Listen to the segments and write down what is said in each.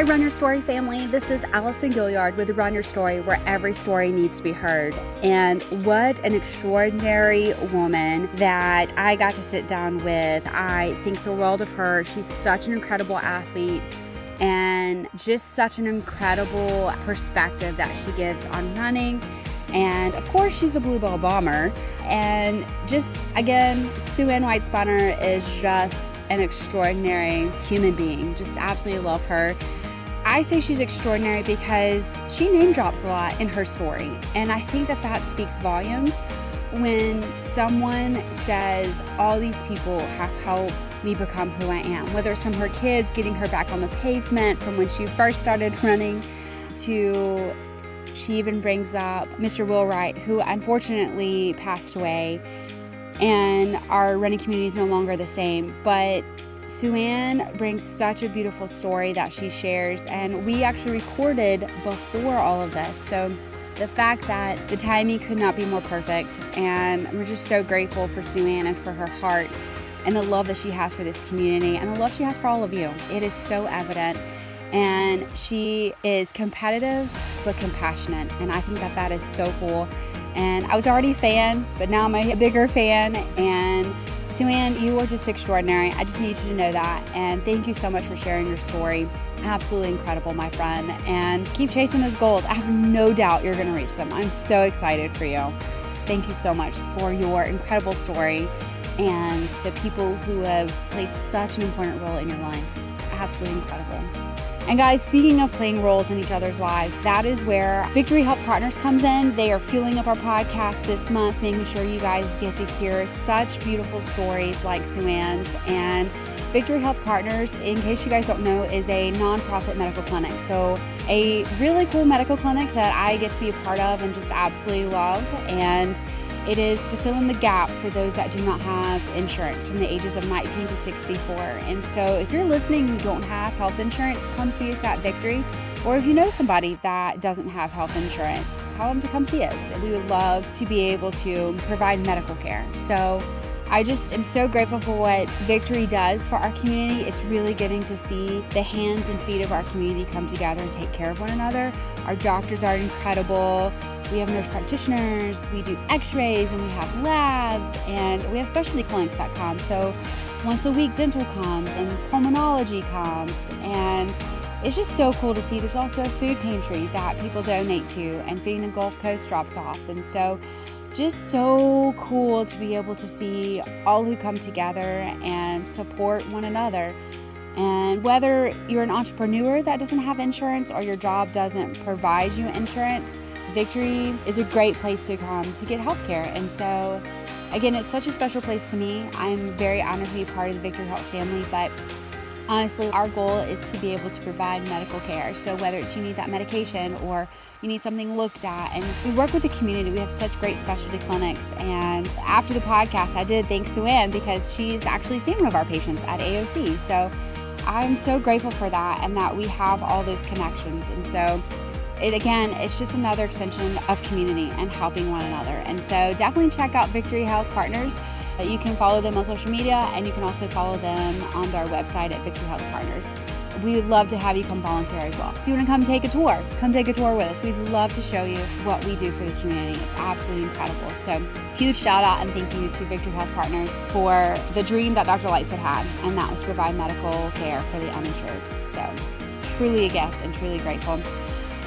Hi, Run Your Story family. This is Allison Gaillard with Run Your Story, where every story needs to be heard. And what an extraordinary woman that I got to sit down with. I think the world of her. She's such an incredible athlete and just such an incredible perspective that she gives on running. And of course, she's a Blue Bell bomber. And just, again, Suanne White-Spunner is just an extraordinary human being. Just absolutely love her. I say she's extraordinary because she name drops a lot in her story. And I think that speaks volumes when someone says, all these people have helped me become who I am. Whether it's from her kids, getting her back on the pavement, from when she first started running, to she even brings up Mr. Will Wright, who unfortunately passed away, and our running community is no longer the same. But Suanne brings such a beautiful story that she shares, and we actually recorded before all of this. So the fact that the timing could not be more perfect, and we're just so grateful for Suanne and for her heart and the love that she has for this community and the love she has for all of you. It is so evident. And she is competitive but compassionate, and I think that is so cool. And I was already a fan, but now I'm a bigger fan. And Suanne, you are just extraordinary. I just need you to know that. And thank you so much for sharing your story. Absolutely incredible, my friend. And keep chasing those goals. I have no doubt you're going to reach them. I'm so excited for you. Thank you so much for your incredible story and the people who have played such an important role in your life. Absolutely incredible. And guys, speaking of playing roles in each other's lives, that is where Victory Health Partners comes in. They are fueling up our podcast this month, making sure you guys get to hear such beautiful stories like Suanne's. And Victory Health Partners, in case you guys don't know, is a nonprofit medical clinic. So a really cool medical clinic that I get to be a part of and just absolutely love. And it is to fill in the gap for those that do not have insurance from the ages of 19 to 64. And so if you're listening and you don't have health insurance, come see us at Victory. Or if you know somebody that doesn't have health insurance, tell them to come see us. And we would love to be able to provide medical care. So I just am so grateful for what Victory does for our community. It's really getting to see the hands and feet of our community come together and take care of one another. Our doctors are incredible. We have nurse practitioners, we do x-rays, and we have labs, and we have specialty clinics that come. So once a week dental comes and pulmonology comes, and it's just so cool to see. There's also a food pantry that people donate to, and Feeding the Gulf Coast drops off. And so just so cool to be able to see all who come together and support one another. And whether you're an entrepreneur that doesn't have insurance or your job doesn't provide you insurance, Victory is a great place to come to get health care. And so, again, it's such a special place to me. I'm very honored to be part of the Victory Health family, but honestly, our goal is to be able to provide medical care. So whether it's you need that medication or you need something looked at, and we work with the community. We have such great specialty clinics. And after the podcast, I did thank Suanne because she's actually seen one of our patients at AOC. So I'm so grateful for that and that we have all those connections. And so it's just another extension of community and helping one another. And so definitely check out Victory Health Partners. You can follow them on social media, and you can also follow them on their website at Victory Health Partners. We would love to have you come volunteer as well. If you want to come take a tour with us. We'd love to show you what we do for the community. It's absolutely incredible. So huge shout out and thank you to Victory Health Partners for the dream that Dr. Lightfoot had, and that was to provide medical care for the uninsured. So truly a gift and truly grateful.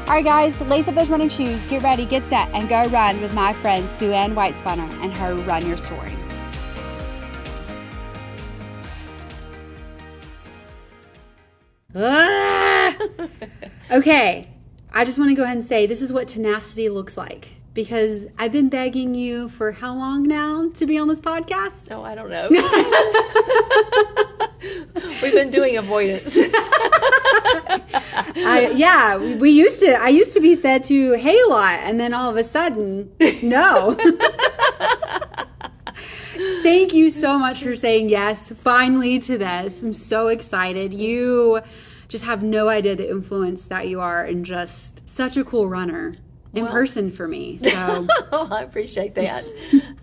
All right, guys, lace up those running shoes, get ready, get set, and go run with my friend Suanne White-Spunner and her Run Your Story. Okay, I just want to go ahead and say this is what tenacity looks like, because I've been begging you for how long now to be on this podcast? No, I don't know. We've been doing avoidance. I used to be said to hey a lot, and then all of a sudden, no. Thank you so much for saying yes finally to this. I'm so excited. You just have no idea the influence that you are, and just such a cool runner in person for me. So I appreciate that.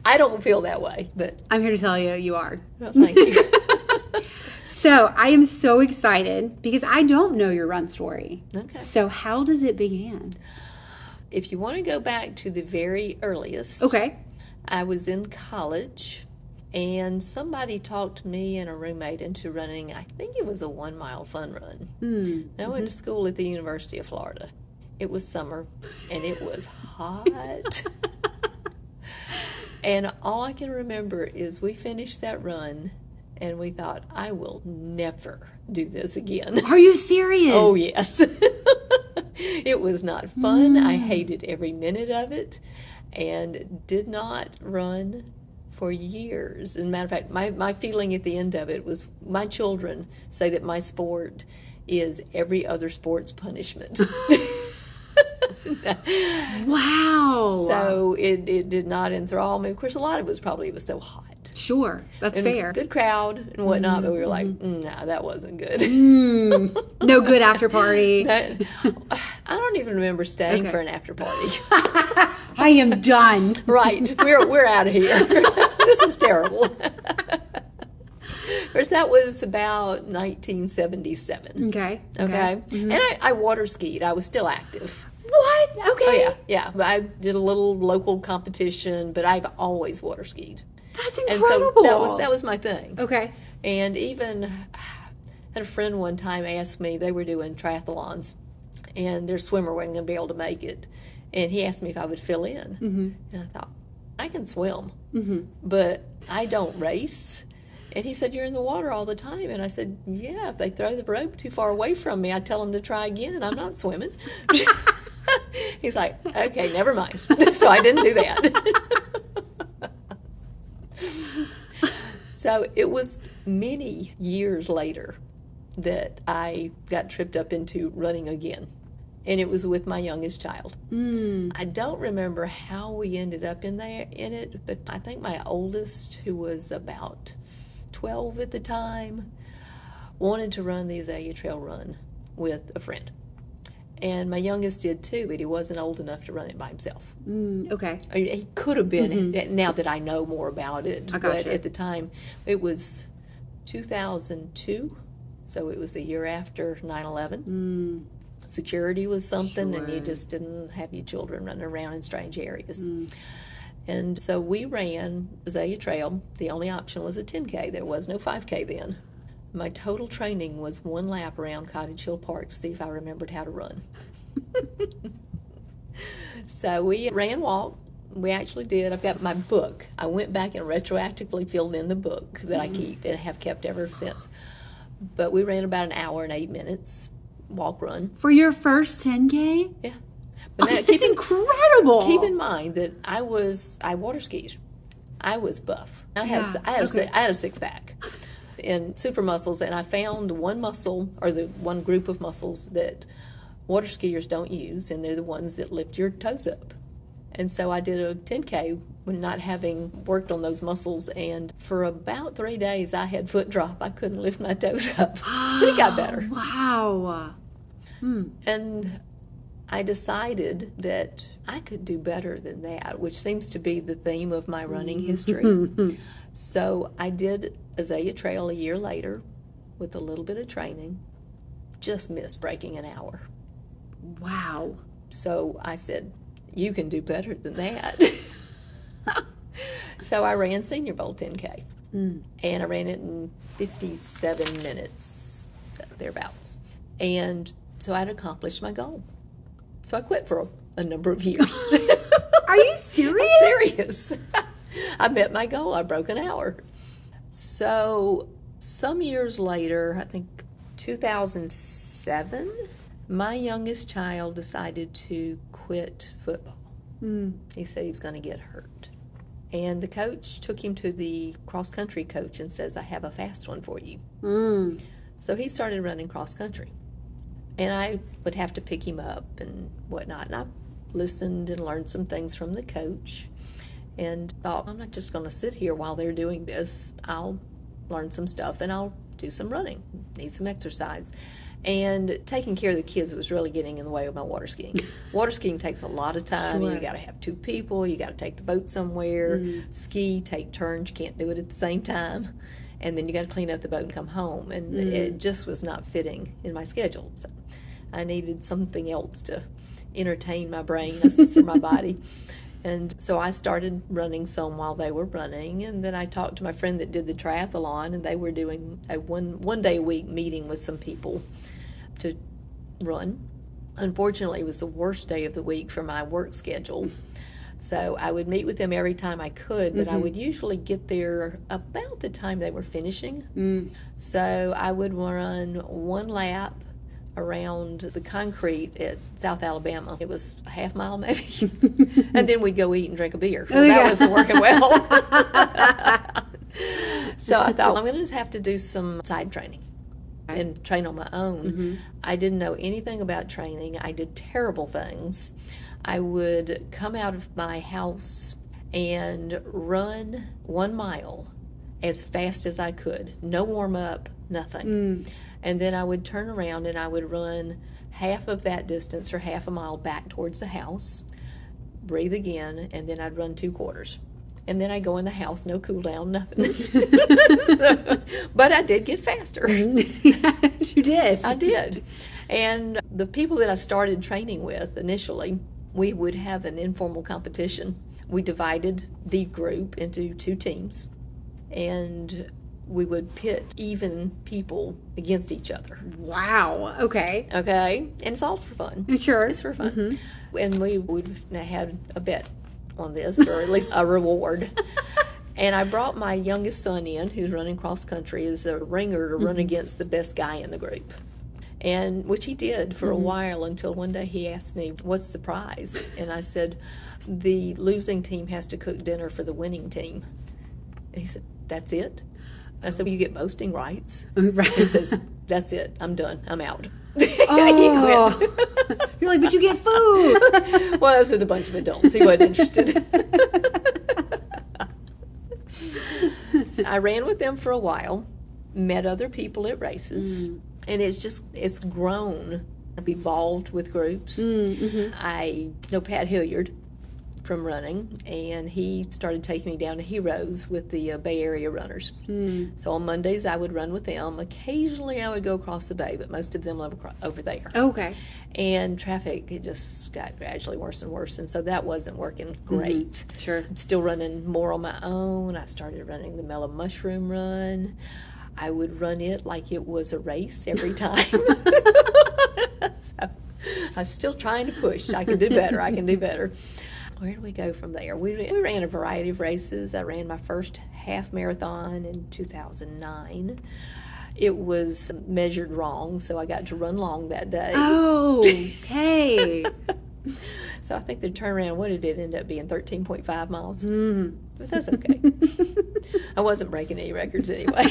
I don't feel that way, but I'm here to tell you, you are. Well, thank you. So I am so excited because I don't know your run story. Okay. So how does it begin? If you want to go back to the very earliest, Okay. I was in college, and somebody talked me and a roommate into running, I think it was a 1 mile fun run. I went to school at the University of Florida. It was summer, and it was hot. And all I can remember is we finished that run, and we thought, I will never do this again. Are you serious? Oh, yes. It was not fun. I hated every minute of it and did not run for years. As a matter of fact, my feeling at the end of it was my children say that my sport is every other sport's punishment. Wow. So it did not enthrall me. Of course, a lot of it was so hot. Sure, that's And fair. good crowd and whatnot, but we were like, no, that wasn't good. No good after party. I don't even remember staying Okay. for an after party. I am done. Right, we're out of here. This is terrible. Of course, that was about 1977. Okay. Okay, and I water skied. I was still active. What? Okay. Oh yeah. But I did a little local competition, but I've always water skied. That's And incredible. so that was my thing. Okay. And even I had a friend one time ask me, they were doing triathlons, and their swimmer wasn't going to be able to make it. And he asked me if I would fill in. And I thought, I can swim, but I don't race. And he said, you're in the water all the time. And I said, yeah, if they throw the rope too far away from me, I tell them to try again. I'm not swimming. He's like, okay, never mind. So I didn't do that. So it was many years later that I got tripped up into running again. And it was with my youngest child. I don't remember how we ended up in it, but I think my oldest, who was about 12 at the time, wanted to run the Azalea Trail Run with a friend. And my youngest did too, but he wasn't old enough to run it by himself. Okay. I mean, he could have been, now that I know more about it. I But gotcha. at the time, it was 2002, so it was the year after 9/11. Security was something, and you Sure. just didn't have your children running around in strange areas. And so we ran Azalea Trail. The only option was a 10K. There was no 5K then. My total training was 1 lap around Cottage Hill Park to see if I remembered how to run. So we ran walk. We actually did. I've got my book. I went back and retroactively filled in the book that I keep and have kept ever since. But we ran about an hour and 8 minutes, walk run. For your first 10K? Yeah. Oh, But now, that's incredible. keep in mind that I water skied. I was buff. I had a six pack and super muscles, and I found one muscle, or the one group of muscles that water skiers don't use, and they're the ones that lift your toes up. And so I did a 10K when not having worked on those muscles, and for about 3 days I had foot drop. I couldn't lift my toes up. But it got better. Wow. And I decided that I could do better than that, which seems to be the theme of my running history. So I did Azalea Trail a year later with a little bit of training, just missed breaking an hour. Wow. So I said, you can do better than that. So I ran Senior Bowl 10K, and I ran it in 57 minutes, thereabouts. And so I'd accomplished my goal. So I quit for a number of years. Are you serious? I'm serious. I met my goal. I broke an hour. So some years later, I think 2007, my youngest child decided to quit football. He said he was going to get hurt. And the coach took him to the cross-country coach and says, I have a fast one for you. So he started running cross-country. And I would have to pick him up and whatnot. And I listened and learned some things from the coach and thought, I'm not just going to sit here while they're doing this. I'll learn some stuff and I'll do some running, need some exercise. And taking care of the kids was really getting in the way of my water skiing. Water skiing takes a lot of time. Sure. You got to have 2 people. You got to take the boat somewhere, ski, take turns. You can't do it at the same time. and then you got to clean up the boat and come home, and it just was not fitting in my schedule. So I needed something else to entertain my brain or my body. And so I started running some while they were running, and then I talked to my friend that did the triathlon, and they were doing a one day a week meeting with some people to run. Unfortunately, it was the worst day of the week for my work schedule. So I would meet with them every time I could, but I would usually get there about the time they were finishing. So I would run one lap around the concrete at South Alabama. It was a half mile maybe. And then we'd go eat and drink a beer. Well, that wasn't working well. So I thought, I'm going to have to do some side training and train on my own. I didn't know anything about training. I did terrible things. I would come out of my house and run 1 mile as fast as I could. No warm up, nothing. And then I would turn around and I would run half of that distance or half a mile back towards the house, breathe again, and then I'd run 2/4. And then I'd go in the house, no cool down, nothing. But I did get faster. You did. I did. And the people that I started training with initially, we would have an informal competition. We divided the group into 2 teams, and we would pit even people against each other. Wow. Okay. Okay? And it's all for fun. Sure. It's for fun. And we had a bet on this, or at least a reward. And I brought my youngest son in, who's running cross country, as a ringer to run against the best guy in the group. And which he did for a while, until one day he asked me, "What's the prize?" And I said, "The losing team has to cook dinner for the winning team." And he said, "That's it?" I said, "Well, you get boasting rights." He says, "That's it. I'm done. I'm out." Oh. You're like, "But you get food." Well, I was with a bunch of adults. He wasn't interested. So I ran with them for a while, met other people at races, and it's grown. I've evolved with groups. I know Pat Hilliard from running, and he started taking me down to Heroes with the Bay Area runners. So on Mondays I would run with them. Occasionally I would go across the bay, but most of them live over there. Okay. And traffic, it just got gradually worse and worse, and so that wasn't working great. Sure. I'm still running more on my own. I started running the Mellow Mushroom Run. I would run it like it was a race every time. So I was still trying to push. I can do better. I can do better. Where do we go from there? We ran a variety of races. I ran my first half marathon in 2009. It was measured wrong, so I got to run long that day. Oh, okay. So I think the turnaround, what did it end up being, 13.5 miles? But that's okay. I wasn't breaking any records anyway.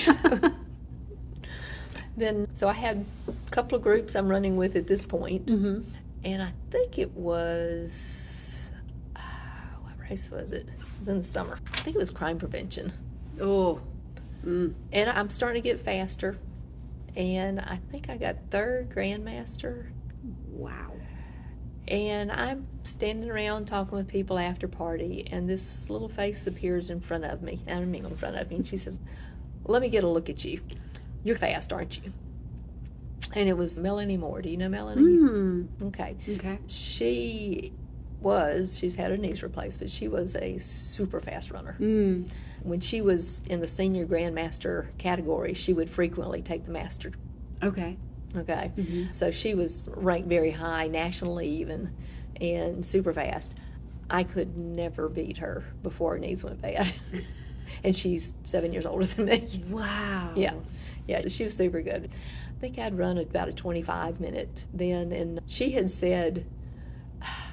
So I had a couple of groups I'm running with at this point, and I think it was, what race was it? It was in the summer. I think it was crime prevention. Oh. And I'm starting to get faster, and I think I got 3rd Grandmaster. Wow. And I'm standing around talking with people after party, and this little face appears in front of me. I mean, in front of me, and she says, "Let me get a look at you. You're fast, aren't you?" And it was Melanie Moore. Do you know Melanie? Okay. She's had her knees replaced, but she was a super fast runner. When she was in the senior grandmaster category, she would frequently take the master. Okay. So she was ranked very high, nationally even, and super fast. I could never beat her before her knees went bad. And she's 7 years older than me. Wow. Yeah, she was super good. I think I'd run about a 25-minute then, and she had said,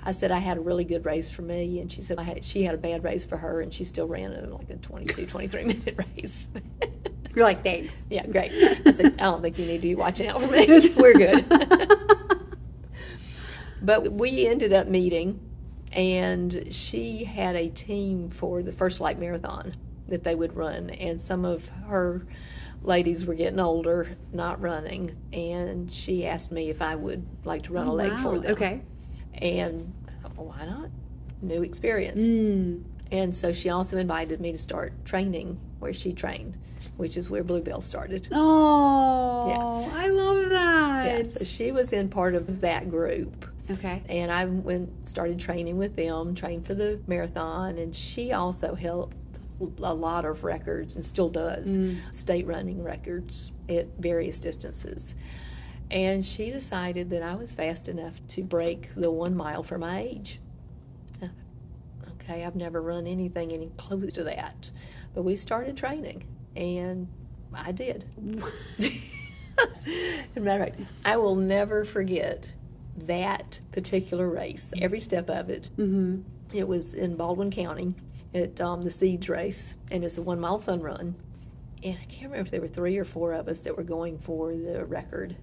I said I had a really good race for me, and she said she had a bad race for her, and she still ran like a 22, 23-minute race. You're like, thanks. Yeah, great. I said, I don't think you need to be watching out for me. We're good. But we ended up meeting, and she had a team for the First Light Marathon that they would run, and some of her ladies were getting older, not running, and she asked me if I would like to run a leg for them. Okay. And I thought, well, why not? New experience. And so she also invited me to start training where she trained. which is where Bluebell started. Oh, Yeah. I love that. Yeah, so she was in part of that group. Okay. And I started training with them, trained for the marathon, and she also held a lot of records and still does, state running records at various distances. And she decided that I was fast enough to break the 1 mile for my age. Okay, I've never run anything any close to that. But we started training, and I did. As a matter of fact, I will never forget that particular race, every step of it. Mm-hmm. It was in Baldwin County at the Seeds race, and it's a 1 mile fun run. And I can't remember if there were 3 or 4 of us that were going for the record.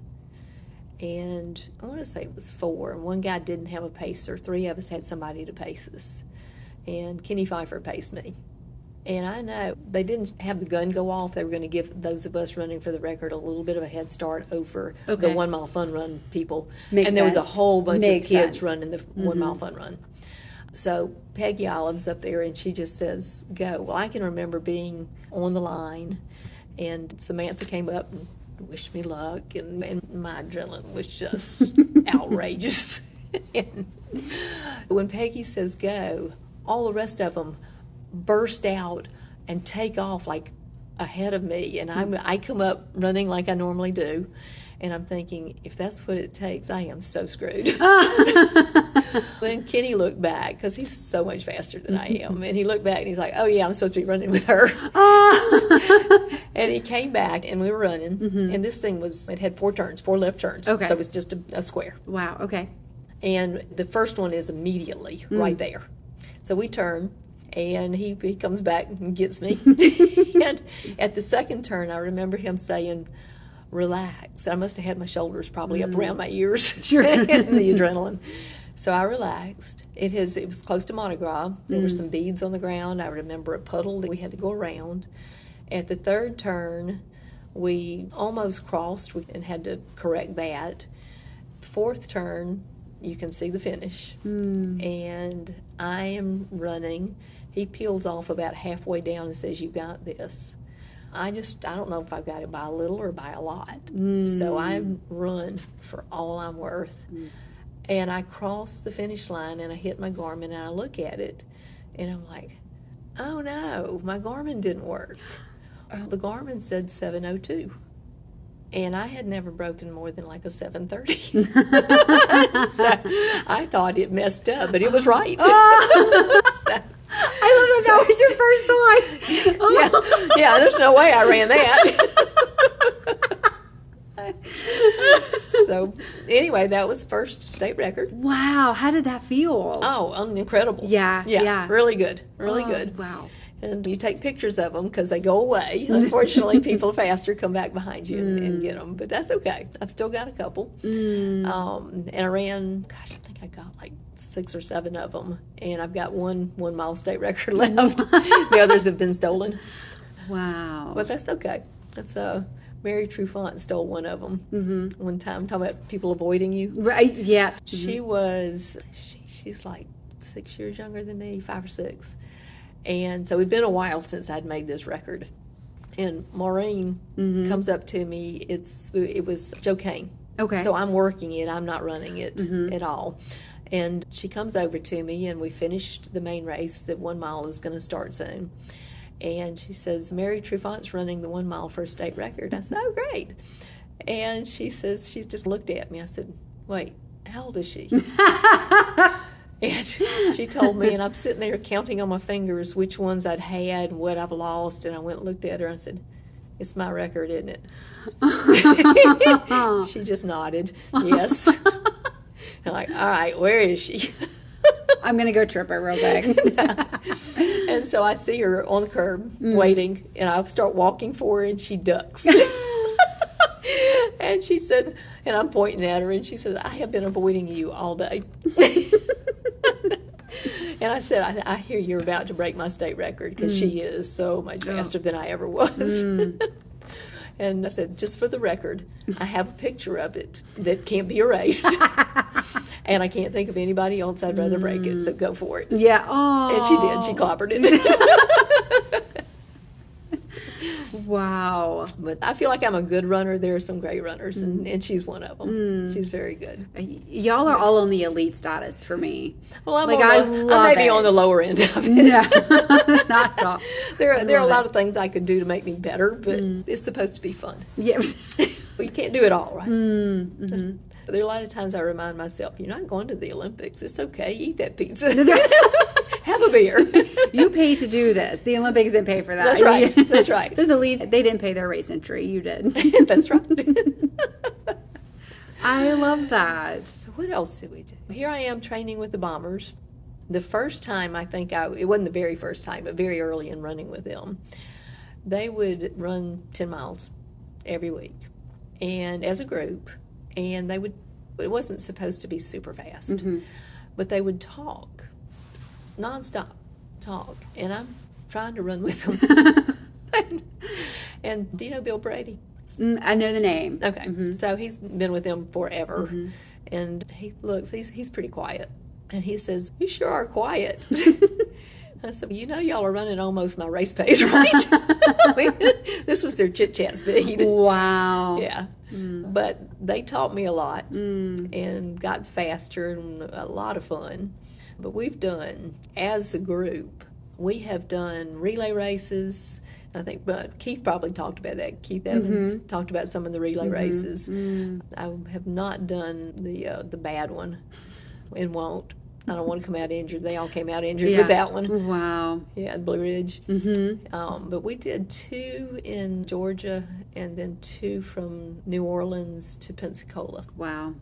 And I want to say it was 4. And one guy didn't have a pacer. 3 of us had somebody to pace us. And Kenny Pfeiffer paced me. And I know they didn't have the gun go off. They were going to give those of us running for the record a little bit of a head start over the 1 mile fun run people. And there was a whole bunch of kids running the 1 mile fun run. So Peggy Olive's up there, and she just says, go. Well, I can remember being on the line, and Samantha came up and wished me luck, and my adrenaline was just outrageous. And when Peggy says go, all the rest of them burst out and take off like ahead of me, and I come up running like I normally do, and I'm thinking, if that's what it takes, I am so screwed. Then Kenny looked back, because he's so much faster than I am, and he looked back and he's like, oh yeah, I'm supposed to be running with her. And he came back, and we were running, and this thing it had 4 turns, 4 left turns, so it was just a square. Wow, okay. And the first one is immediately right there. So we turn, and he comes back and gets me. And at the second turn, I remember him saying, relax. I must have had my shoulders probably up around my ears. Sure. And the adrenaline. So I relaxed. It was close to Mardi Gras. There were some beads on the ground. I remember a puddle that we had to go around. At the third turn, we almost crossed and had to correct that. Fourth turn, you can see the finish. And I am running. He peels off about halfway down and says, you got this. I don't know if I've got it by a little or by a lot. So I run for all I'm worth. And I cross the finish line, and I hit my Garmin, and I look at it, and I'm like, oh no, my Garmin didn't work. The Garmin said 7:02. And I had never broken more than like a 7:30. So I thought it messed up, but it was right. I love that was your first thought. Yeah, there's no way I ran that. So anyway, that was first state record. Wow, how did that feel? Oh, incredible. Yeah. Really good, really good. Wow. And you take pictures of them because they go away. Unfortunately, people faster come back behind you and get them, but that's okay. I've still got a couple. And I ran, I think I got like 6 or 7 of them, and I've got one mile state record left. The others have been stolen. Wow. But that's okay. That's Mary Trufant stole one of them one time, talking about people avoiding you. Right, yeah. She's like 6 years younger than me, 5 or 6. And so it'd been a while since I'd made this record. And Maureen comes up to me. It was Joe Kane. Okay. So I'm working it. I'm not running it at all. And she comes over to me, and we finished the main race. The 1 mile is going to start soon. And she says, Mary Trufant's running the 1 mile for a state record. I said, oh, great. And she says, she just looked at me. I said, wait, how old is she? And she told me, and I'm sitting there counting on my fingers which ones I'd had and what I've lost. And I went and looked at her and said, it's my record, isn't it? She just nodded, yes. I'm like, all right, where is she? I'm going to go trip her real quick. And so I see her on the curb waiting, and I start walking for her, and she ducks. And she said, and I'm pointing at her, and she said, I have been avoiding you all day. And I said, I hear you're about to break my state record, because she is so much faster than I ever was. And I said, just for the record, I have a picture of it that can't be erased. And I can't think of anybody else I'd rather break it, so go for it. Yeah. Oh. And she did. She clobbered it. Wow. But I feel like I'm a good runner. There are some great runners, and she's one of them. She's very good. Y'all are all on the elite status for me. Well, I'm, like, I'm maybe on the lower end of it. No, not at all. There are a lot of things I could do to make me better, but it's supposed to be fun. Yes. Well, you can't do it all, right? Mm-hmm. There are a lot of times I remind myself, you're not going to the Olympics. It's okay. Eat that pizza. Have a beer. You pay to do this. The Olympics didn't pay for that. That's right. That's right. Those elites, they didn't pay their race entry. You did. That's right. I love that. So what else did we do? Here I am training with the Bombers. The first time, it wasn't the very first time, but very early in running with them, they would run 10 miles every week, and as a group, and it wasn't supposed to be super fast, but they would talk, nonstop talk, and I'm trying to run with them. And do you know Bill Brady? I know the name. Okay, so he's been with them forever, and he's pretty quiet, and he says, "You sure are quiet." I said, well, y'all are running almost my race pace, right? This was their chit-chat speed. Wow. Yeah. But they taught me a lot and got faster and a lot of fun. But we've done, as a group, we have done relay races. I think, but Keith probably talked about that. Keith Evans talked about some of the relay races. I have not done the bad one and won't. I don't want to come out injured. They all came out injured with that one. Wow. Yeah, Blue Ridge. But we did 2 in Georgia and then 2 from New Orleans to Pensacola. Wow.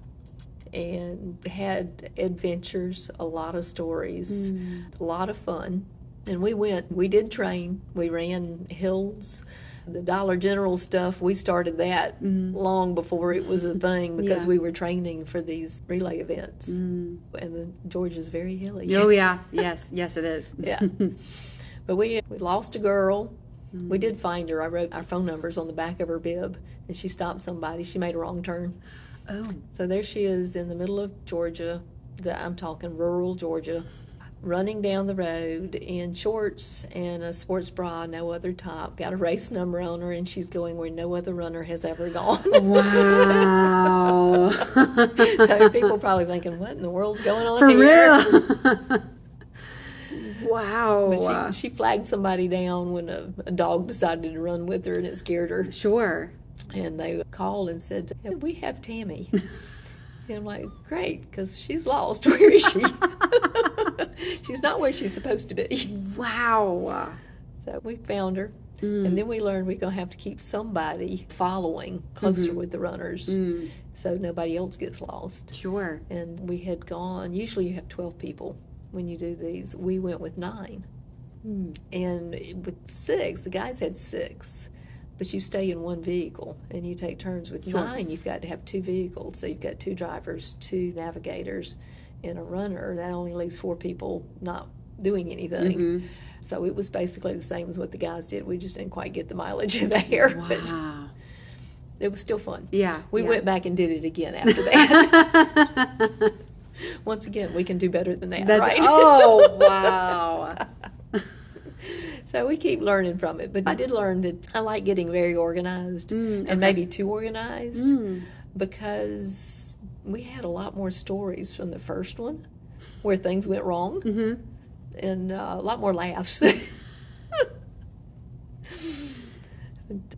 And had adventures, a lot of stories, a lot of fun. And we did train. We ran hills. The Dollar General stuff, we started that long before it was a thing because we were training for these relay events. And Georgia's very hilly. Oh, yeah. Yes, it is. Yeah. But we lost a girl. We did find her. I wrote our phone numbers on the back of her bib, and she stopped somebody. She made a wrong turn. Oh. So there she is in the middle of Georgia, I'm talking rural Georgia, running down the road in shorts and a sports bra, no other top, got a race number on her, and she's going where no other runner has ever gone. Wow. So people are probably thinking, what in the world's going on For here? real? Wow. But she flagged somebody down when a dog decided to run with her, and it scared her. Sure. And they called and said, we have Tammy. And I'm like, great, because she's lost. Where is she? She's not where she's supposed to be. Wow. So we found her. And then we learned we're going to have to keep somebody following closer with the runners so nobody else gets lost. Sure. And we had gone, usually you have 12 people when you do these. We went with 9. And with 6, the guys had 6. But you stay in one vehicle and you take turns. With 9, you've got to have 2 vehicles. So you've got 2 drivers, 2 navigators, and a runner. That only leaves 4 people not doing anything. So it was basically the same as what the guys did. We just didn't quite get the mileage in there. Wow. But it was still fun. Yeah. We went back and did it again after that. Once again, we can do better than that, right? Oh, wow. So we keep learning from it. But I did learn that I like getting very organized and maybe too organized because we had a lot more stories from the first one where things went wrong and a lot more laughs.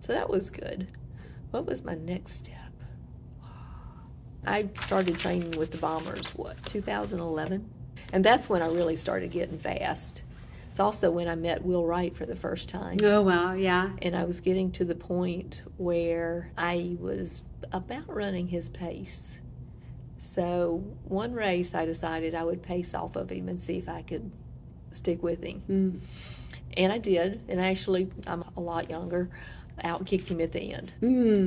So that was good. What was my next step? I started training with the Bombers, 2011? And that's when I really started getting fast. It's also when I met Will Wright for the first time. Oh, wow, yeah. And I was getting to the point where I was about running his pace. So one race I decided I would pace off of him and see if I could stick with him. And I did. And actually, I'm a lot younger, out-kicked him at the end,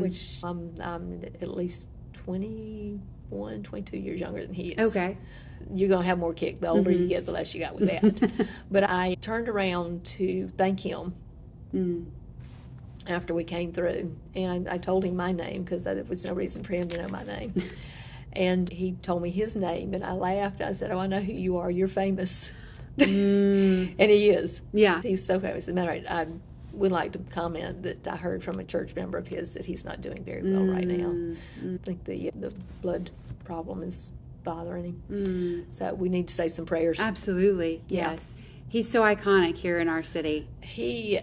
which I'm at least 21, 22 years younger than he is. Okay. You're going to have more kick. The older you get, the less you got with that. But I turned around to thank him after we came through. And I told him my name because there was no reason for him to know my name. And he told me his name, and I laughed. I said, oh, I know who you are. You're famous. And he is. Yeah. He's so famous. As a matter of fact, would like to comment that I heard from a church member of his that he's not doing very well right now. I think the blood problem is bothering him. So we need to say some prayers. Absolutely, yes. He's so iconic here in our city. He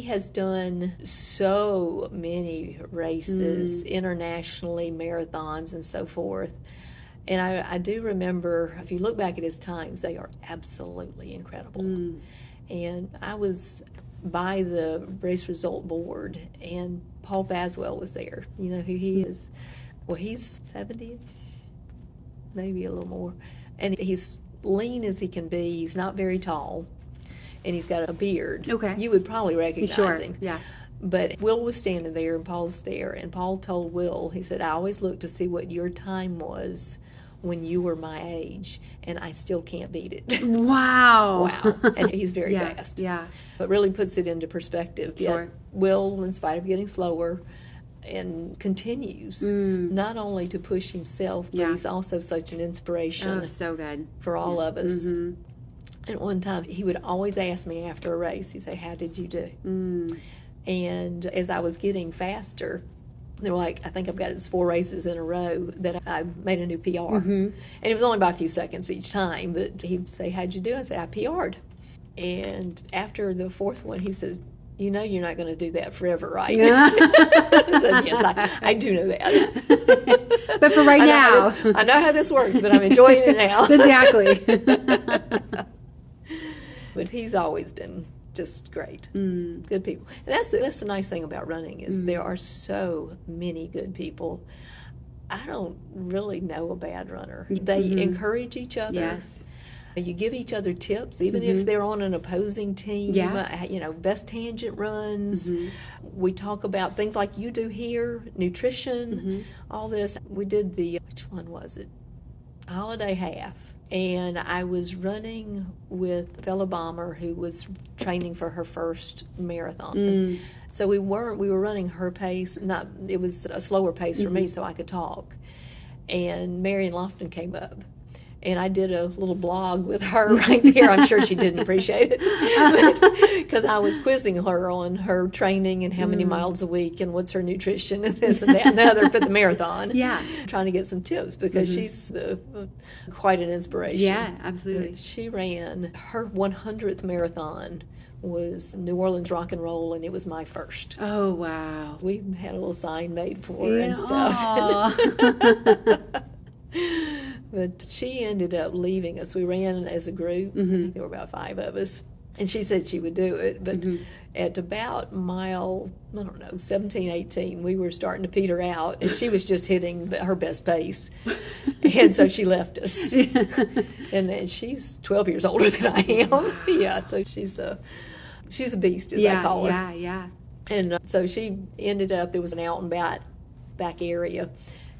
has done so many races internationally, marathons and so forth. And I do remember, if you look back at his times, they are absolutely incredible. And I was by the race result board, and Paul Baswell was there. You know who he is? Well, he's 70, maybe a little more. And he's lean as he can be. He's not very tall. And he's got a beard. Okay. You would probably recognize him. Yeah. But Will was standing there, and Paul's there. And Paul told Will, he said, I always look to see what your time was when you were my age, and I still can't beat it. Wow. Wow. And he's very fast. Yeah. But really puts it into perspective. Sure. Yet Will, in spite of getting slower, and continues not only to push himself, but he's also such an inspiration so good. for all of us. And one time, he would always ask me after a race, he'd say, how did you do? And as I was getting faster, they were like, I think I've got it's 4 races in a row that I made a new PR. And it was only by a few seconds each time, but he'd say, how'd you do? I'd say, I PR'd. And after the 4th one, he says, you know you're not going to do that forever, right? I said, yes, I do know that. But for right now. I know how this works, but I'm enjoying it now. Exactly. But he's always been just great. Good people. And that's the nice thing about running is there are so many good people. I don't really know a bad runner. They encourage each other. Yes. You give each other tips, even if they're on an opposing team. You know, best tangent runs. We talk about things like you do here, nutrition, all this. We did which one was it? Holiday Half. And I was running with a fellow bomber who was training for her first marathon. So we were running her pace. It was a slower pace for me, so I could talk. And Marion Lofton came up. And I did a little blog with her right there. I'm sure she didn't appreciate it. Because I was quizzing her on her training and how many miles a week and what's her nutrition and this and that and the other for the marathon. Yeah. Trying to get some tips because she's quite an inspiration. Yeah, absolutely. She ran her 100th marathon was New Orleans rock and roll, and it was my first. Oh, wow. We had a little sign made for her and stuff. But she ended up leaving us. We ran as a group. I think there were about 5 of us. And she said she would do it. But at about mile, 17, 18, we were starting to peter out. And she was just hitting her best pace. And so she left us. And she's 12 years older than I am. Wow. Yeah, so she's a beast, as I call her. Yeah. And so she ended up, there was an out and back area.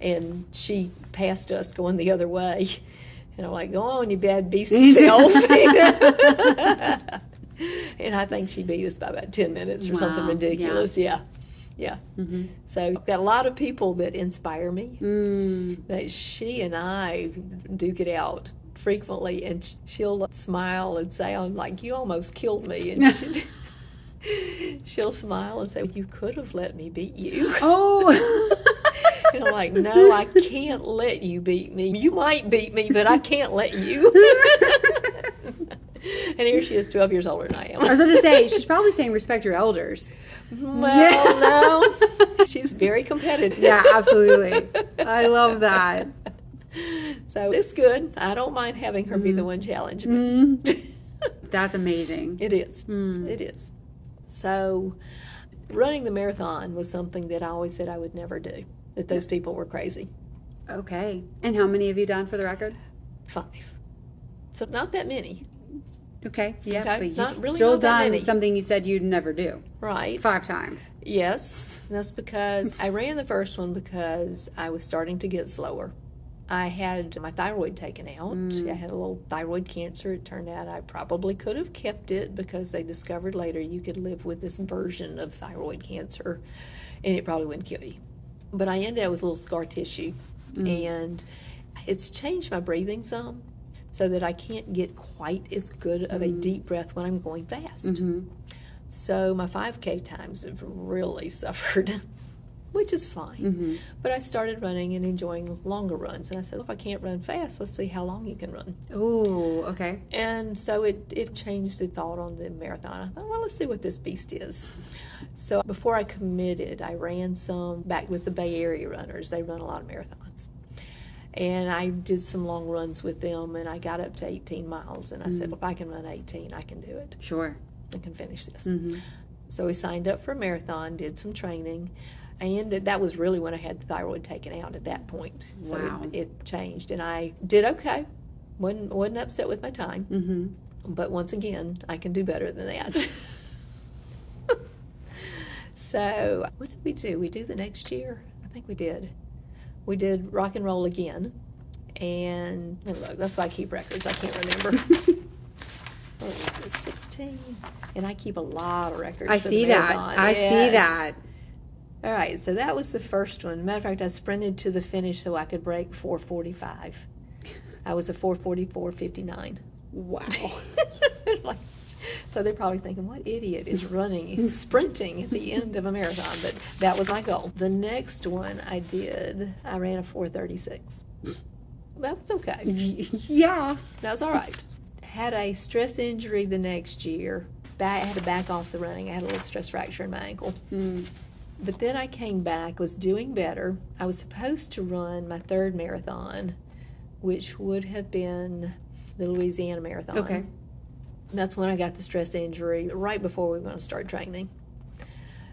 And she passed us going the other way. And I'm like, go on, you bad beast yourself. And I think she beat us by about 10 minutes or something ridiculous. Yeah. So I've got a lot of people that inspire me. That she and I duke it out frequently. And she'll smile and say, I'm like, you almost killed me. And she'll smile and say, you could have let me beat you. Oh. And I'm like, no, I can't let you beat me. You might beat me, but I can't let you. And here she is, 12 years older than I am. I was going to say, she's probably saying respect your elders. Well, no. She's very competitive. Yeah, absolutely. I love that. So it's good. I don't mind having her be the one challenging me. That's amazing. It is. It is. So running the marathon was something that I always said I would never do. That those people were crazy. Okay. And how many have you done for the record? 5. So not that many. Okay. Yeah. Okay. But you've Not really still not that done many. something you said you'd never do. Right. 5 times. Yes. That's because I ran the first one because I was starting to get slower. I had my thyroid taken out. I had a little thyroid cancer. It turned out I probably could have kept it because they discovered later you could live with this version of thyroid cancer and it probably wouldn't kill you. But I ended up with a little scar tissue, and it's changed my breathing some so that I can't get quite as good of a deep breath when I'm going fast. So my 5K times have really suffered, which is fine. But I started running and enjoying longer runs. And I said, well, if I can't run fast, let's see how long you can run. Oh, okay. And so it changed the thought on the marathon. I thought, well, let's see what this beast is. So before I committed, I ran some back with the Bay Area runners. They run a lot of marathons. And I did some long runs with them, and I got up to 18 miles. And I said, well, if I can run 18, I can do it. Sure. I can finish this. So we signed up for a marathon, did some training. And that was really when I had the thyroid taken out at that point. So Wow. it changed. And I did okay. Wasn't upset with my time. But once again, I can do better than that. So what did we do? We do the next year? I think we did. We did rock and roll again. And look, that's why I keep records. I can't remember. What was it, 16? And I keep a lot of records. I for see the that. marathon. I Yes. see that. All right, so that was the first one. Matter of fact, I sprinted to the finish so I could break 4:45. I was a 4:44:59. Wow. So they're probably thinking, what idiot is running, sprinting at the end of a marathon? But that was my goal. The next one I ran a 4:36. That was okay. Yeah. That was all right. Had a stress injury the next year. I had to back off the running. I had a little stress fracture in my ankle. But then I came back, was doing better. I was supposed to run my third marathon, which would have been the Louisiana Marathon. Okay. That's when I got the stress injury, right before we were going to start training.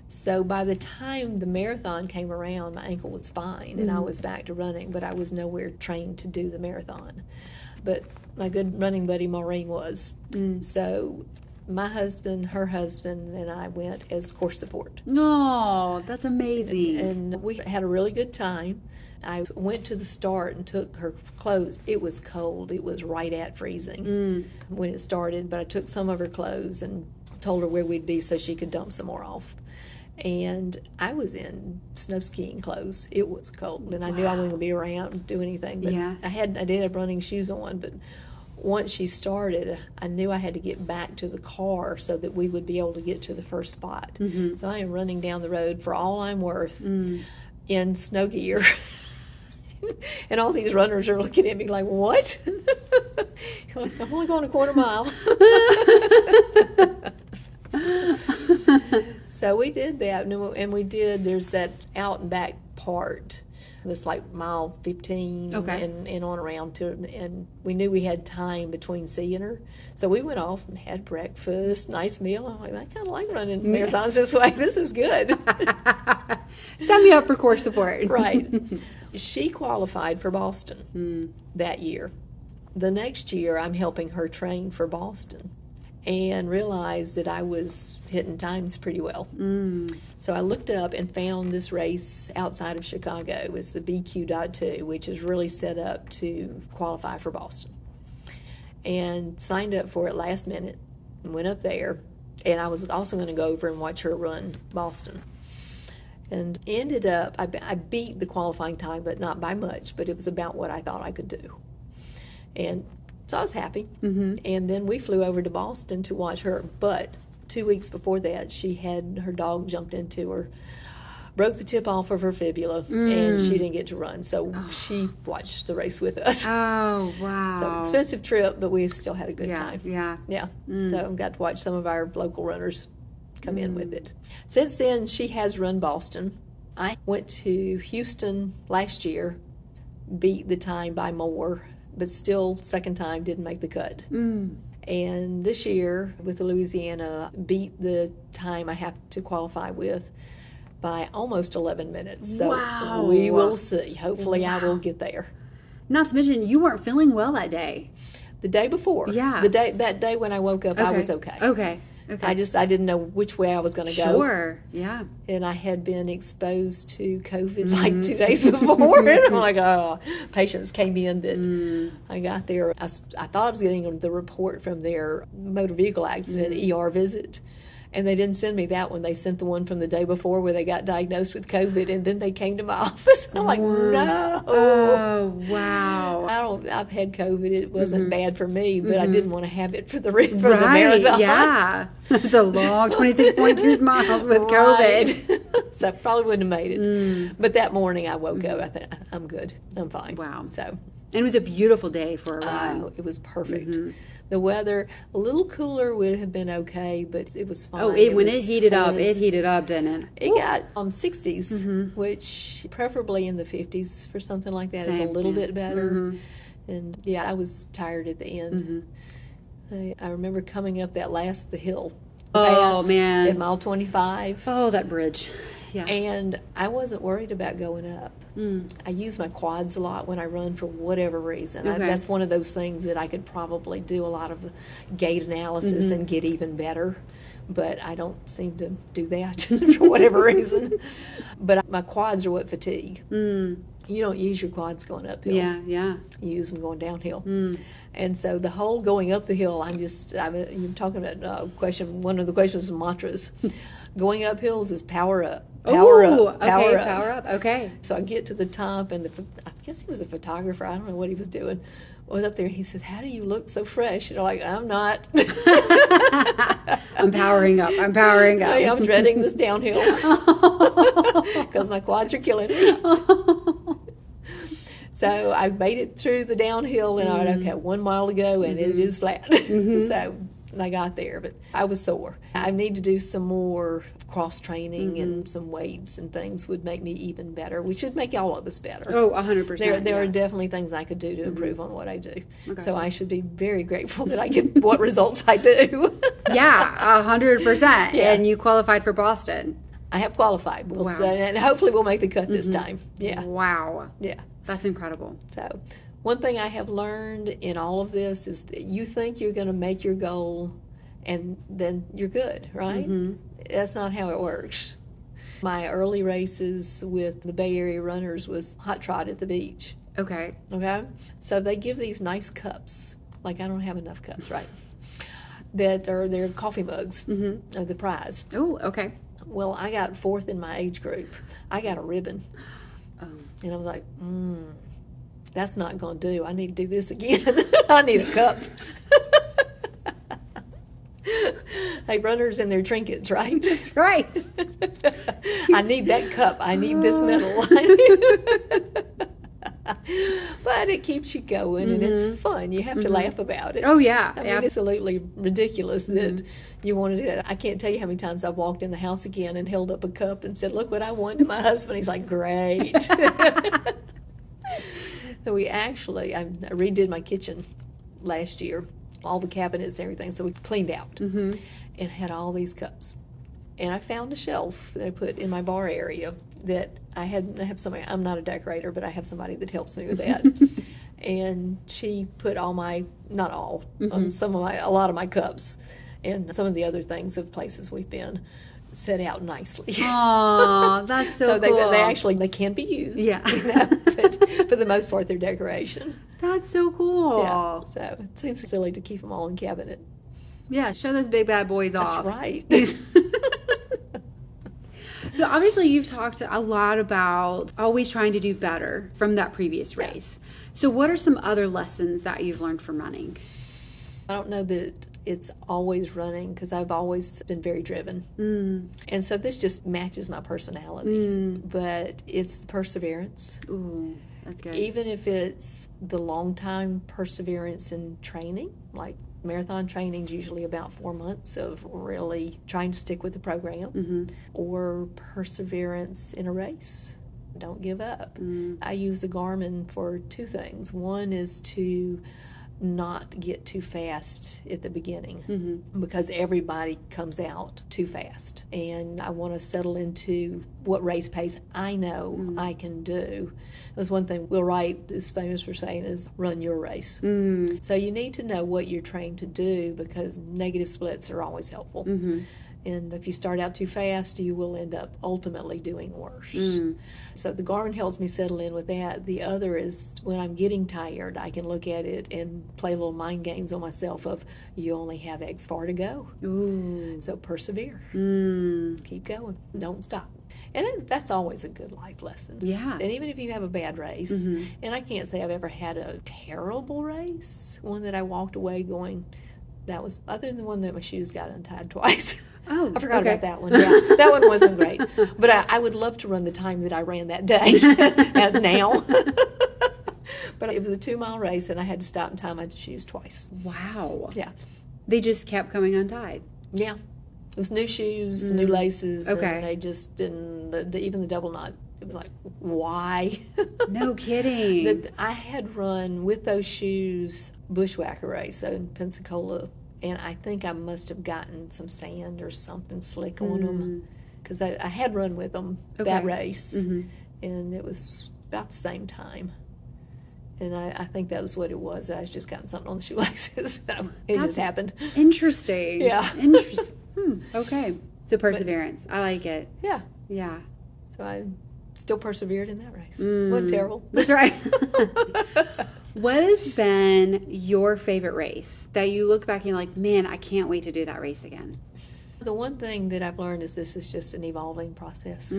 So by the time the marathon came around, my ankle was fine, and I was back to running, but I was nowhere trained to do the marathon. But my good running buddy Maureen was. So my husband, her husband, and I went as course support. Oh, that's amazing. And we had a really good time. I went to the start and took her clothes. It was cold. It was right at freezing when it started, but I took some of her clothes and told her where we'd be so she could dump some more off. And I was in snow skiing clothes. It was cold, and I knew I wasn't going to be around and do anything. But Yeah. I did have running shoes on, but once she started, I knew I had to get back to the car so that we would be able to get to the first spot. So I am running down the road for all I'm worth in snow gear. And all these runners are looking at me like, what? I'm only going a quarter mile. So we did that, and we did, there's that out and back part that's like mile 15 and on around to, and we knew we had time between seeing her. So we went off and had breakfast, nice meal. I'm like, I kind of like running marathons this way. This is good. Sign me up for course support. Right. She qualified for Boston that year. The next year, I'm helping her train for Boston and realized that I was hitting times pretty well. So I looked up and found this race outside of Chicago. It was the BQ.2, which is really set up to qualify for Boston. And signed up for it last minute and went up there. And I was also going to go over and watch her run Boston. And ended up, I beat the qualifying time, but not by much, but it was about what I thought I could do. And so I was happy. And then we flew over to Boston to watch her. But 2 weeks before that, her dog jumped into her, broke the tip off of her fibula, and she didn't get to run. So she watched the race with us. Oh, wow. So expensive trip, but we still had a good time. Yeah. So I got to watch some of our local runners come in with it. Since then, she has run Boston. I went to Houston last year, beat the time by more, but still second time didn't make the cut. And this year with the Louisiana, beat the time I have to qualify with by almost 11 minutes. So we will see. Hopefully I will get there. Not to mention, you weren't feeling well that day. The day before. Yeah. That day when I woke up, I was okay. Okay. I didn't know which way I was going to go. Sure, yeah. And I had been exposed to COVID like 2 days before. And I'm like, patients came in that I got there. I thought I was getting the report from their motor vehicle accident ER visit. And they didn't send me that one. They sent the one from the day before where they got diagnosed with COVID, and then they came to my office. And I'm like, no. Oh, wow. I I've had COVID. It wasn't bad for me, but I didn't want to have it for the marathon. Yeah. It's a long 26.2 miles with COVID. So I probably wouldn't have made it. But that morning I woke up, I thought, I'm good. I'm fine. Wow. So. And it was a beautiful day for a run. Oh, it was perfect. The weather, a little cooler would have been okay, but it was fine. Oh, when it heated up, didn't it? It got 60s, which preferably in the 50s for something like that is a little bit better. And yeah, I was tired at the end. I remember coming up the hill. Oh, man. At mile 25. Oh, that bridge. Yeah. And I wasn't worried about going up. I use my quads a lot when I run for whatever reason. Okay. That's one of those things that I could probably do a lot of gait analysis and get even better. But I don't seem to do that for whatever reason. But my quads are what fatigue. You don't use your quads going uphill. Yeah. You use them going downhill. And so the whole going up the hill, you're talking about one of the questions is mantras. Going up hills is power up. Power up. Okay. So I get to the top, and I guess he was a photographer. I don't know what he was doing. Was up there. He says, "How do you look so fresh?" And I'm like, "I'm not." I'm powering up. I'm dreading this downhill because my quads are killing me. So I made it through the downhill, and I went, okay, 1 mile to go, and it is flat. So I got there, but I was sore. I need to do some more cross training and some weights and things would make me even better, which would make all of us better. Oh, 100%. There are definitely things I could do to improve on what I do. So I should be very grateful that I get what results I do. Yeah, 100%. Yeah. And you qualified for Boston. I have qualified. Wow. And hopefully we'll make the cut this time. Yeah. Wow. Yeah. That's incredible. So one thing I have learned in all of this is that you think you're going to make your goal and then you're good, right? That's not how it works. My early races with the Bay Area runners was hot trot at the beach. Okay. So they give these nice cups. Like I don't have enough cups, right? They're coffee mugs are the prize. Oh, okay. Well, I got fourth in my age group. I got a ribbon. And I was like, that's not going to do. I need to do this again. I need a cup. Hey, runners and their trinkets, right? That's right. I need that cup. I need this medal. But it keeps you going, and it's fun. You have to laugh about it. Oh, yeah. I mean, it's absolutely ridiculous that you want to do that. I can't tell you how many times I've walked in the house again and held up a cup and said, "Look what I won," to my husband. He's like, "Great." So I redid my kitchen last year, all the cabinets and everything, so we cleaned out and had all these cups. And I found a shelf that I put in my bar area that I have somebody, I'm not a decorator, but I have somebody that helps me with that. And she put a lot of my cups and some of the other things of places we've been set out nicely. Oh, that's so cool. They can be used. Yeah. But for the most part, they're decoration. That's so cool. Yeah. So it seems silly to keep them all in cabinet. Yeah, show those big bad boys off. That's right. So obviously you've talked a lot about always trying to do better from that previous race. So what are some other lessons that you've learned from running? I don't know that it's always running because I've always been very driven. And so this just matches my personality. But it's perseverance. Ooh, that's good. Even if it's the long time perseverance in training, like marathon training is usually about 4 months of really trying to stick with the program, or perseverance in a race. Don't give up. I use the Garmin for two things. One is to not get too fast at the beginning because everybody comes out too fast, and I want to settle into what race pace I know I can do. There's one thing Will Wright is famous for saying is run your race. So you need to know what you're trained to do because negative splits are always helpful. And if you start out too fast, you will end up ultimately doing worse. So the Garmin helps me settle in with that. The other is when I'm getting tired, I can look at it and play little mind games on myself of, you only have X far to go. Ooh. So persevere. Keep going. Don't stop. And that's always a good life lesson. Yeah. And even if you have a bad race, and I can't say I've ever had a terrible race, one that I walked away going, that was, other than the one that my shoes got untied twice. Oh, I forgot about that one. Yeah, that one wasn't great. But I would love to run the time that I ran that day now. But it was a 2-mile race, and I had to stop and tie my shoes twice. Wow. Yeah. They just kept coming untied. Yeah. It was new shoes, new laces. Okay. And they just didn't, even the double knot. It was like, why? No kidding. I had run with those shoes bushwhacker race in Pensacola, and I think I must have gotten some sand or something slick on them, because I had run with them that race, and it was about the same time. And I think that was what it was. I was just gotten something on the shoelaces. It just happened. Interesting. Yeah. Interesting. Okay. So perseverance. I like it. Yeah. Yeah. So I still persevered in that race. Wasn't terrible. That's right. What has been your favorite race that you look back and you're like, man, I can't wait to do that race again? The one thing that I've learned is this is just an evolving process.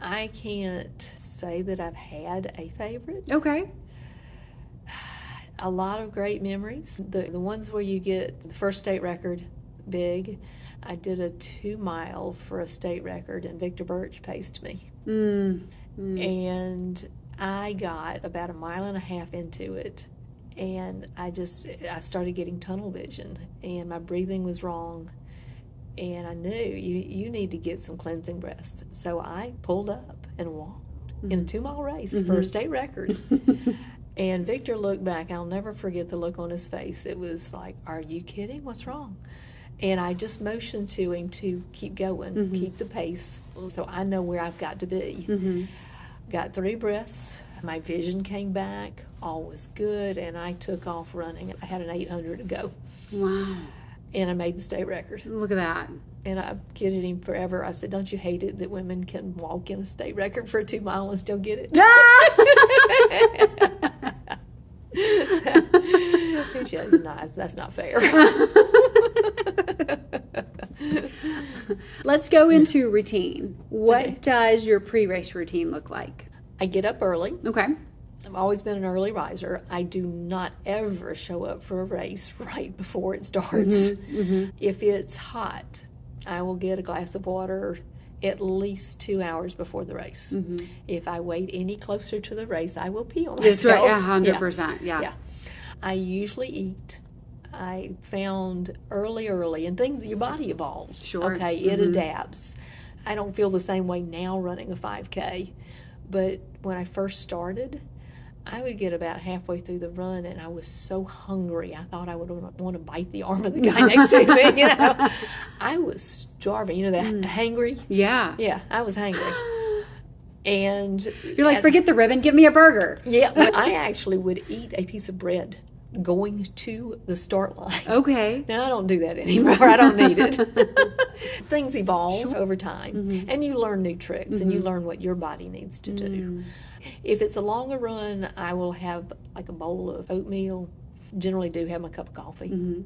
I can't say that I've had a favorite. Okay. A lot of great memories. The ones where you get the first state record, big. I did a 2-mile for a state record, and Victor Birch paced me. And I got about 1.5 miles into it, and I started getting tunnel vision, and my breathing was wrong, and I knew you need to get some cleansing breaths. So I pulled up and walked in a 2-mile race for a state record. And Victor looked back. I'll never forget the look on his face. It was like, are you kidding? What's wrong? And I just motioned to him to keep going, keep the pace, so I know where I've got to be. Got 3 breaths. My vision came back. All was good, and I took off running. I had an 800 to go. Wow. And I made the state record. Look at that. And I've kidded him forever. I said, don't you hate it that women can walk in a state record for a 2-mile and still get it? That's not fair. Let's go into routine. What does your pre-race routine look like? I get up early. Okay. I've always been an early riser. I do not ever show up for a race right before it starts. If it's hot, I will get a glass of water at least 2 hours before the race. If I wait any closer to the race, I will pee on myself. That's right, 100%. Yeah. I usually eat. I found early, and things, your body evolves. Sure. Okay, it adapts. I don't feel the same way now running a 5K, but when I first started, I would get about halfway through the run, and I was so hungry. I thought I would want to bite the arm of the guy next to me. You know, I was starving. You know that hangry? Yeah. Yeah, I was hangry. And you're like, forget the ribbon, give me a burger. Yeah, I actually would eat a piece of bread going to the start line. Okay. Now, I don't do that anymore. I don't need it. Things evolve over time, and you learn new tricks, and you learn what your body needs to do. If it's a longer run, I will have like a bowl of oatmeal. Generally do have my cup of coffee.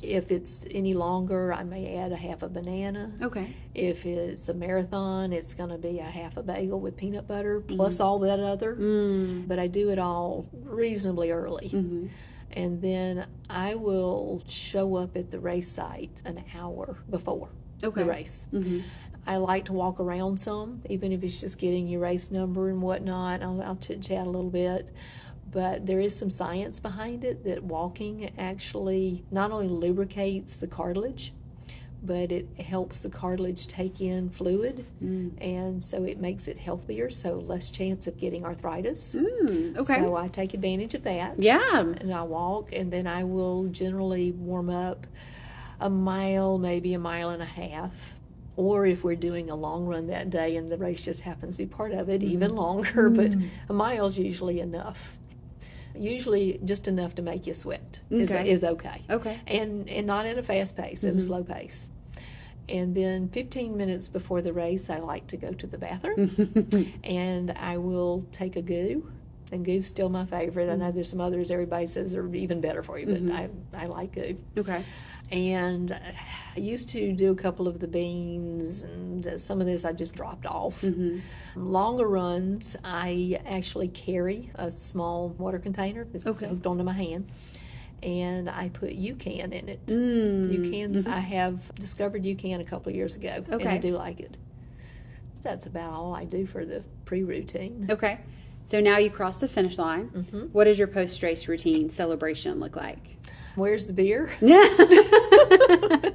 If it's any longer, I may add a half a banana. Okay. If it's a marathon, it's going to be a half a bagel with peanut butter plus all that other. But I do it all reasonably early. And then I will show up at the race site an hour before the race. I like to walk around some, even if it's just getting your race number and whatnot. I'll chit-chat a little bit. But there is some science behind it that walking actually not only lubricates the cartilage, but it helps the cartilage take in fluid, and so it makes it healthier, so less chance of getting arthritis. Okay. So I take advantage of that. Yeah. And I walk, and then I will generally warm up a mile, maybe 1.5 miles. Or if we're doing a long run that day and the race just happens to be part of it, even longer, but a mile's usually enough. Usually just enough to make you sweat is okay. Okay. And not at a fast pace, at a slow pace. And then 15 minutes before the race, I like to go to the bathroom. And I will take a goo. And goo's still my favorite. I know there's some others everybody says are even better for you, but I like goo. Okay. And I used to do a couple of the beans, and some of this I just dropped off. Longer runs, I actually carry a small water container that's hooked onto my hand, and I put UCAN in it. UCAN's, I have discovered UCAN a couple of years ago, and I do like it. That's about all I do for the pre-routine. Okay. So now you cross the finish line. What does your post-race routine celebration look like? Where's the beer? Yeah.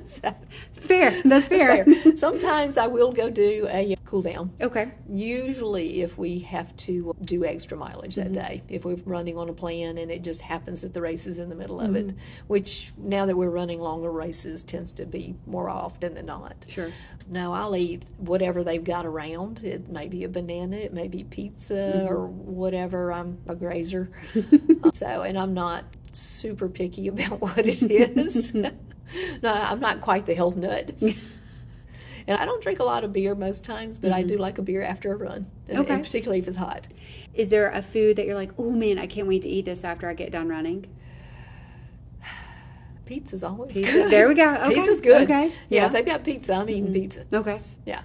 It's fair. That's fair. Sometimes I will go do a cool down. Okay. Usually if we have to do extra mileage that day, if we're running on a plan and it just happens that the race is in the middle of it, which now that we're running longer races tends to be more often than not. Sure. No, I'll eat whatever they've got around. It may be a banana, it may be pizza or whatever. I'm a grazer. And I'm not super picky about what it is. No, I'm not quite the health nut. And I don't drink a lot of beer most times, but I do like a beer after a run, and particularly if it's hot. Is there a food that you're like, oh man, I can't wait to eat this after I get done running? Pizza's always Pizza. good. There we go. Okay. Pizza's good. Okay. Yeah, if they've got pizza, I'm eating pizza. Okay. Yeah.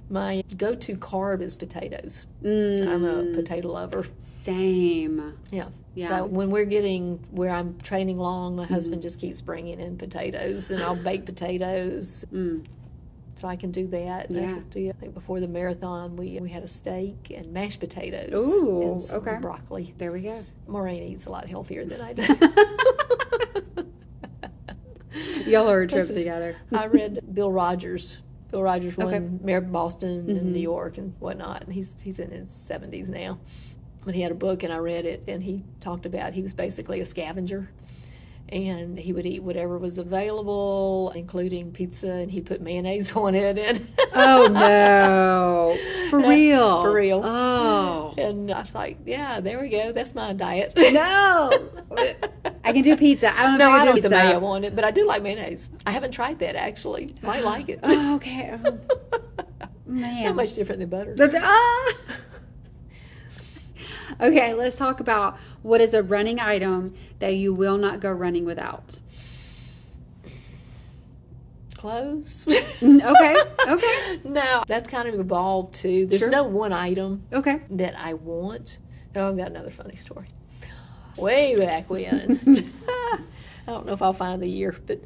My go-to carb is potatoes. I'm a potato lover. Same. Yeah. Yeah. So when we're getting where I'm training long, my husband just keeps bringing in potatoes, and I'll bake potatoes. So I can do that. Yeah. I think before the marathon, we had a steak and mashed potatoes. Ooh, and some broccoli. There we go. Maureen eats a lot healthier than I do. Y'all are a trip together. I read Bill Rogers. Bill Rogers won Mayor of Boston and New York and whatnot, and he's in his 70s now. But he had a book, and I read it, and he talked about he was basically a scavenger, and he would eat whatever was available, including pizza, and he put mayonnaise on it. And oh no, for real? For real. Oh. And I was like, yeah, there we go. That's my diet. No, I can do pizza. I don't know. No, if I don't do eat the pizza. mayo on it, but I do like mayonnaise. I haven't tried that actually. Might like it. Oh, okay. Man, It's not much different than butter. Okay, let's talk about what is a running item that you will not go running without. Clothes. Okay. No, that's kind of evolved too. There's no one item that I want. Oh, I've got another funny story. Way back when, I don't know if I'll find the year, but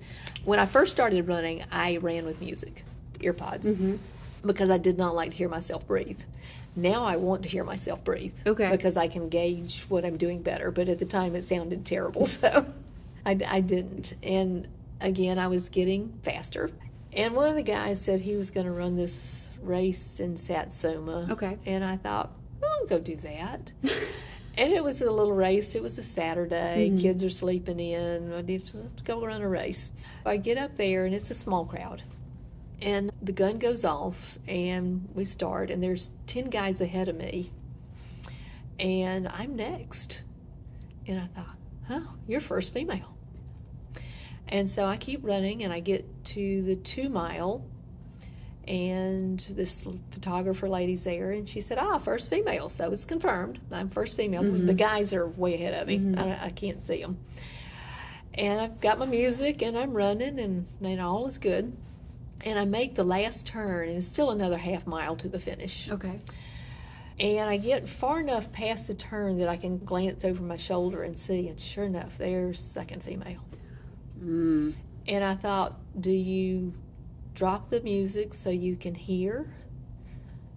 when I first started running, I ran with music, earpods, because I did not like to hear myself breathe. Now I want to hear myself breathe because I can gauge what I'm doing better. But at the time, it sounded terrible, so I didn't. And again, I was getting faster. And one of the guys said he was going to run this race in Satsuma. And I thought, well, I'll go do that. And it was a little race. It was a Saturday. Kids are sleeping in. I need to go run a race. I get up there, and it's a small crowd. And the gun goes off, and we start, and there's 10 guys ahead of me. And I'm next. And I thought, you're first female. And so I keep running, and I get to the 2 mile, and this photographer lady's there, and she said, first female. So it's confirmed. I'm first female. The guys are way ahead of me. I can't see them. And I've got my music, and I'm running, and all is good. And I make the last turn, and it's still another half mile to the finish. And I get far enough past the turn that I can glance over my shoulder and see, and sure enough, there's second female. And I thought, do you drop the music so you can hear?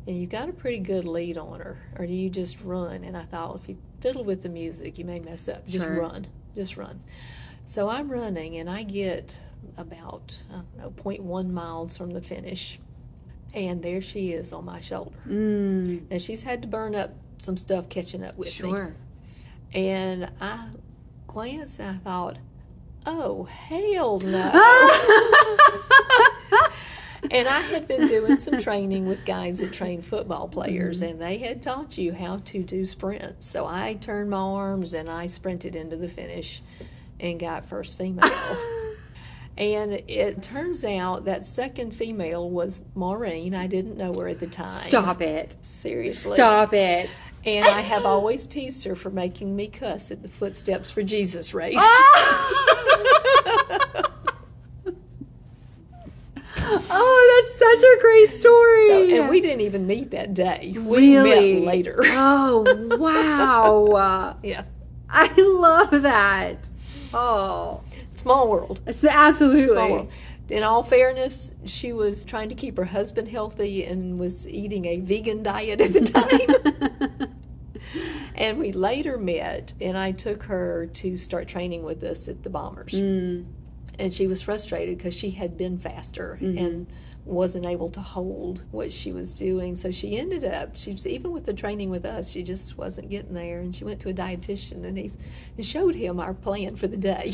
And you got a pretty good lead on her, or do you just run? And I thought, if you fiddle with the music, you may mess up. Just run. So I'm running, and I get about 0.1 miles from the finish, and there she is on my shoulder. Now she's had to burn up some stuff catching up with me. And I glanced, and I thought, oh hell no. And I had been doing some training with guys that train football players, and they had taught you how to do sprints. So I turned my arms, and I sprinted into the finish and got first female. And it turns out that second female was Maureen. I didn't know her at the time. Stop it. Seriously. Stop it. And I have always teased her for making me cuss at the Footsteps for Jesus race. Oh, that's such a great story. And we didn't even meet that day. Really? We met later. Oh, wow. Yeah. I love that. Oh. Small world. Absolutely. Small world. In all fairness, she was trying to keep her husband healthy and was eating a vegan diet at the time. And we later met, and I took her to start training with us at the Bombers. And she was frustrated because she had been faster and wasn't able to hold what she was doing. So she ended up, even with the training with us, she just wasn't getting there. And she went to a dietitian, and he showed him our plan for the day,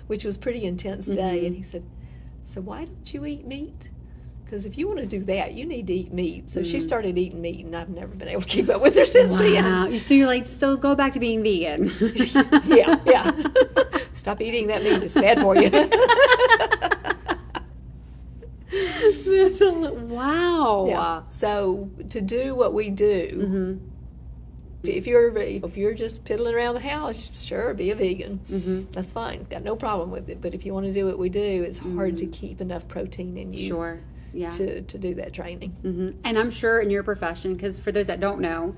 which was a pretty intense day. And he said, so why don't you eat meat? Because if you want to do that, you need to eat meat. So she started eating meat, and I've never been able to keep up with her since then. So you're like, so go back to being vegan. Yeah. Stop eating that meat. It's bad for you. Wow. Yeah. So to do what we do, if you're just piddling around the house, sure, be a vegan. That's fine. Got no problem with it. But if you want to do what we do, it's hard to keep enough protein in you. Sure. Yeah. To do that training. And I'm sure in your profession, because for those that don't know,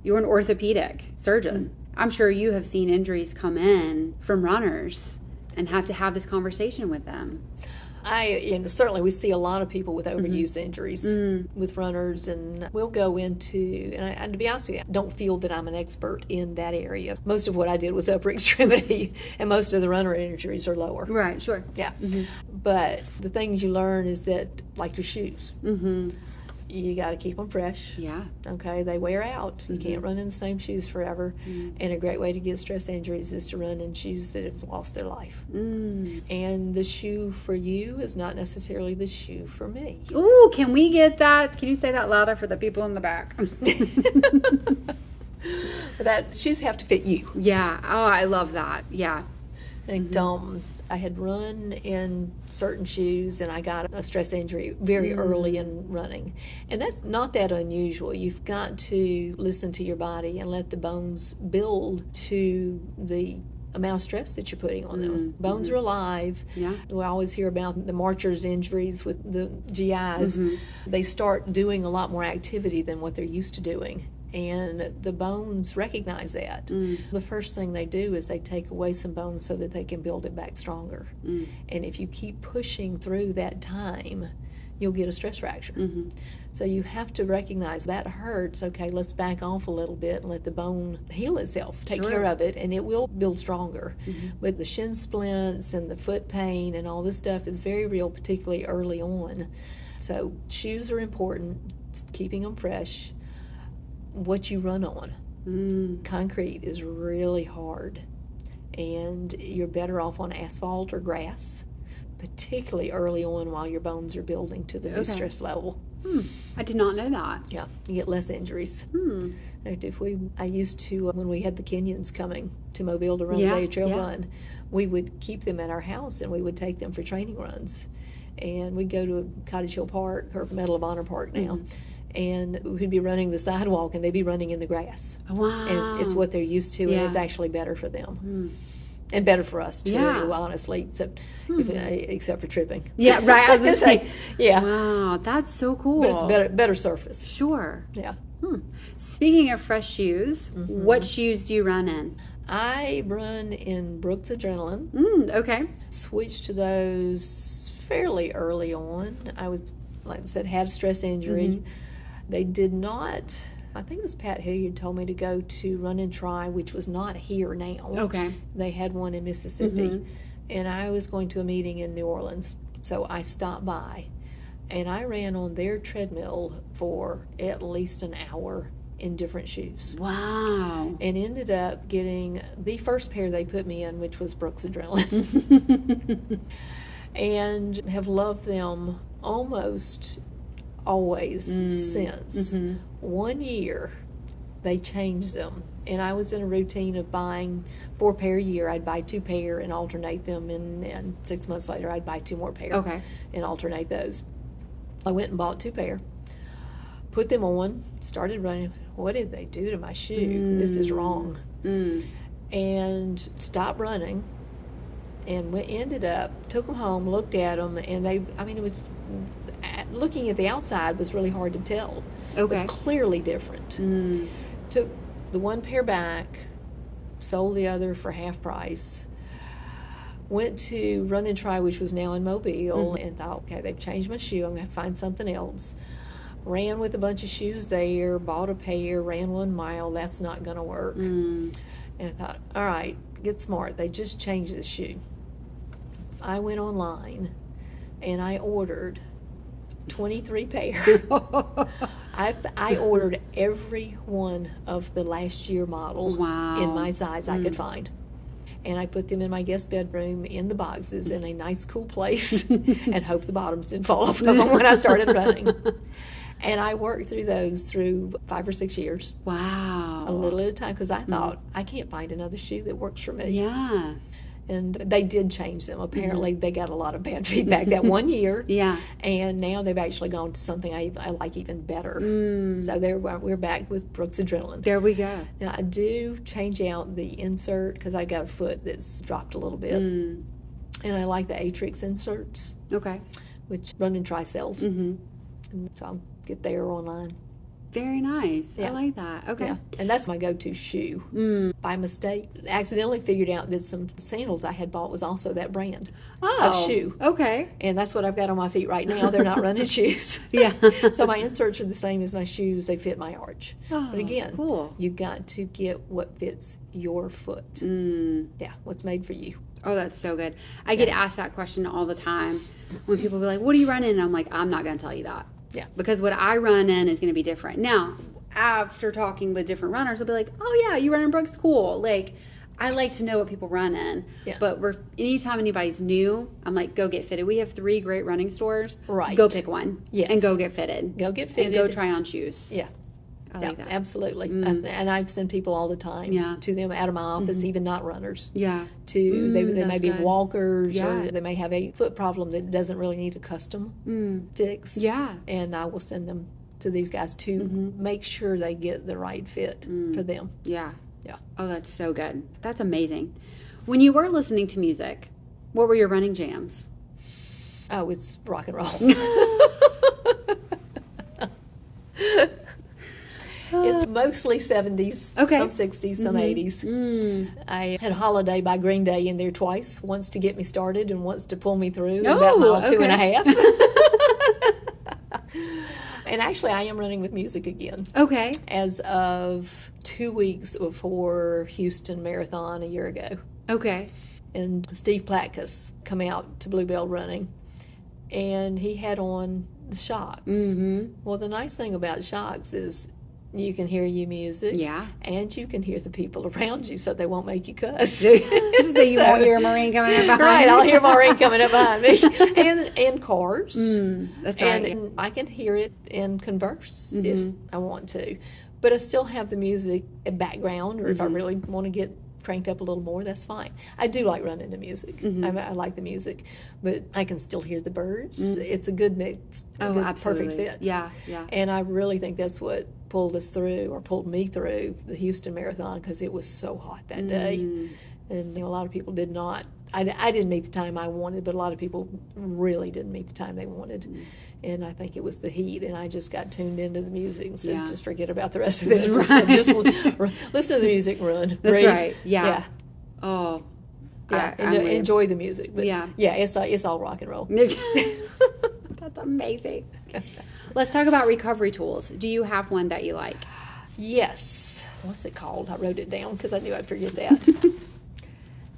you're an orthopedic surgeon. I'm sure you have seen injuries come in from runners and have to have this conversation with them. Certainly we see a lot of people with overuse injuries with runners, and we'll go into, and to be honest with you, I don't feel that I'm an expert in that area. Most of what I did was upper extremity, and most of the runner injuries are lower. Right, sure. Yeah. But the things you learn is that, like your shoes, you got to keep them fresh. Yeah. Okay, they wear out. You can't run in the same shoes forever. And a great way to get stress injuries is to run in shoes that have lost their life. And the shoe for you is not necessarily the shoe for me. Ooh, can we get that? Can you say that louder for the people in the back? That shoes have to fit you. Yeah. Oh, I love that. Yeah. And I had run in certain shoes, and I got a stress injury very early in running. And that's not that unusual. You've got to listen to your body and let the bones build to the amount of stress that you're putting on them. Bones are alive. Yeah. We always hear about the marchers' injuries with the GIs. They start doing a lot more activity than what they're used to doing. And the bones recognize that. The first thing they do is they take away some bones so that they can build it back stronger. And if you keep pushing through that time, you'll get a stress fracture. So you have to recognize that hurts. Okay, let's back off a little bit and let the bone heal itself, take care of it, and it will build stronger. But the shin splints and the foot pain and all this stuff is very real, particularly early on. So shoes are important, keeping them fresh. What you run on. Concrete is really hard, and you're better off on asphalt or grass, particularly early on while your bones are building to the new stress level. I did not know that. Yeah, you get less injuries. I used to, when we had the Kenyans coming to Mobile to run Zaya Trail Run, we would keep them at our house, and we would take them for training runs. And we'd go to Cottage Hill Park, or Medal of Honor Park now, and we'd be running the sidewalk, and they'd be running in the grass. Wow. And it's what they're used to, and it's actually better for them. And better for us, too, honestly, except for tripping. Yeah, right, I was going to say. Yeah. Wow, that's so cool. But it's better surface. Sure. Yeah. Speaking of fresh shoes, what shoes do you run in? I run in Brooks Adrenaline. Okay. Switched to those fairly early on. I was, like I said, had a stress injury. They did not, I think it was Pat Hilliard told me to go to Run and Try, which was not here now. Okay. They had one in Mississippi. And I was going to a meeting in New Orleans. So I stopped by, and I ran on their treadmill for at least an hour in different shoes. Wow. And ended up getting the first pair they put me in, which was Brooks Adrenaline. And have loved them almost always since. 1 year they changed them. And I was in a routine of buying 4 pair a year. I'd buy 2 pair and alternate them, and 6 months later I'd buy 2 more pair and alternate those. I went and bought 2 pair, put them on, started running. What did they do to my shoe? This is wrong. And stopped running, and we ended up, took them home, looked at them, and it was, looking at the outside was really hard to tell. But clearly different. Took the 1 pair back, sold the other for half price, went to Run and Try, which was now in Mobile, and thought, okay, they've changed my shoe, I'm going to find something else. Ran with a bunch of shoes there, bought a pair, ran 1 mile, that's not going to work. And I thought, all right, get smart, they just changed the shoe. I went online and I ordered 23 pair. I ordered every one of the last year model in my size I could find. And I put them in my guest bedroom in the boxes in a nice cool place and hoped the bottoms didn't fall off of them when I started running. And I worked through those through 5 or 6 years. Wow. A little at a time, because I thought, I can't find another shoe that works for me. Yeah. And they did change them. Apparently, they got a lot of bad feedback that 1 year. Yeah. And now they've actually gone to something I like even better. So we're back with Brooks Adrenaline. There we go. Now, I do change out the insert because I got a foot that's dropped a little bit. And I like the Atrix inserts. Okay. Which Run and Try sells. And so I'll get there online. Very nice. Yeah. I like that. Okay. Yeah. And that's my go-to shoe. By mistake, accidentally figured out that some sandals I had bought was also that brand of shoe. Okay. And that's what I've got on my feet right now. They're not running shoes. Yeah. So my inserts are the same as my shoes. They fit my arch. But again, cool. you've got to get what fits your foot. Yeah, what's made for you. Oh, that's so good. I get asked that question all the time when people be like, what are you running? And I'm like, I'm not going to tell you that. Yeah. Because what I run in is going to be different. Now, after talking with different runners, I'll be like, oh, yeah, you run in Brooks? Cool. Like, I like to know what people run in. Yeah. But anytime anybody's new, I'm like, go get fitted. We have 3 great running stores. Right. Go pick one. Yes. And go get fitted. Go get fitted. And go try on shoes. Yeah. I like that. Absolutely. And I send people all the time to them out of my office, even not runners. Yeah. They may be good. walkers, or they may have a foot problem that doesn't really need a custom fix. Yeah. And I will send them to these guys to make sure they get the right fit for them. Yeah. Yeah. Oh, that's so good. That's amazing. When you were listening to music, what were your running jams? Oh, it's rock and roll. It's mostly 70s, some 60s, some 80s. I had Holiday by Green Day in there twice, once to get me started and once to pull me through about mile 2.5. And actually, I am running with music again. Okay. As of 2 weeks before Houston Marathon a year ago. Okay. And Steve Platkus come out to Bluebell running, and he had on the Shocks. Well, the nice thing about Shocks is you can hear your music, and you can hear the people around you, so they won't make you cuss. So you won't hear a Marine coming up behind right, you? I'll hear Maureen coming up behind me, and cars. That's right. And I can hear it and converse if I want to, but I still have the music in background, or if I really want to get cranked up a little more, that's fine. I do like running to music. I like the music, but I can still hear the birds. It's a good mix, absolutely. perfect fit. Yeah. And I really think that's what pulled me through the Houston Marathon, because it was so hot that day. And a lot of people did not. I didn't meet the time I wanted, but a lot of people really didn't meet the time they wanted. And I think it was the heat, and I just got tuned into the music and said, just forget about the rest of this. Right. Just listen to the music and run. That's breathe. right. Yeah. Oh. Yeah. Enjoy the music. But yeah, it's all rock and roll. That's amazing. Let's talk about recovery tools. Do you have one that you like? Yes. What's it called? I wrote it down because I knew I'd forget that.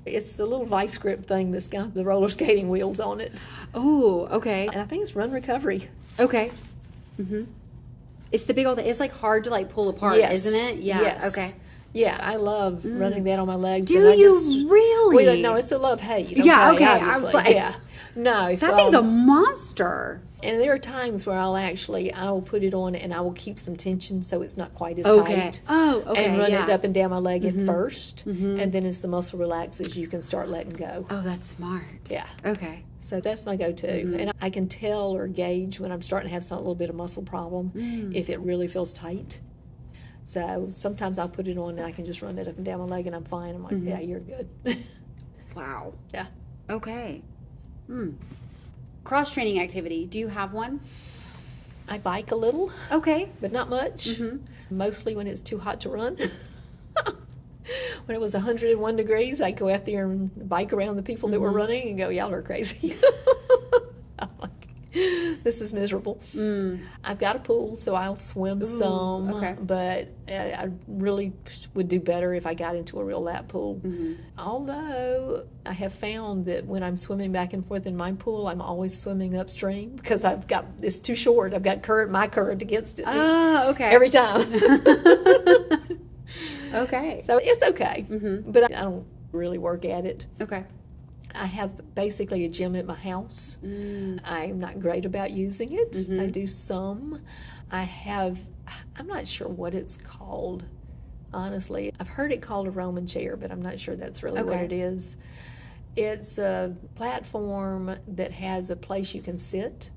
It's the little vice grip thing that's got the roller skating wheels on it. Oh, okay. And I think it's Run Recovery. Okay. It's the big old thing. It's like hard to like pull apart, isn't it? Yeah. Yes. Okay. Yeah, I love running that on my legs. Do you really? Well, no, it's a love hate. Yeah, okay. Obviously. I was like, yeah. No, that thing's a monster. And there are times where I will put it on and I will keep some tension so it's not quite as Okay. tight. Oh, okay. And run yeah. it up and down my leg at first. And then as the muscle relaxes, you can start letting go. Oh, that's smart. Yeah. Okay. So that's my go-to. And I can tell or gauge when I'm starting to have a little bit of muscle problem if it really feels tight. So sometimes I'll put it on and I can just run it up and down my leg and I'm fine. I'm like, yeah, you're good. Wow. Yeah. Okay. Cross-training activity. Do you have one? I bike a little. Okay. But not much. Mostly when it's too hot to run. When it was 101 degrees, I'd go out there and bike around the people that were running and go, y'all are crazy. I'm like, this is miserable. I've got a pool, so I'll swim some. Okay. But I really would do better if I got into a real lap pool. Although I have found that when I'm swimming back and forth in my pool, I'm always swimming upstream because it's too short. I've got my current against it. Oh, okay. Every time. Okay. So it's okay. But I don't really work at it. Okay. I have basically a gym at my house. I'm not great about using it. I do some. I'm not sure what it's called, honestly. I've heard it called a Roman chair, but I'm not sure that's really what it is. It's a platform that has a place you can sit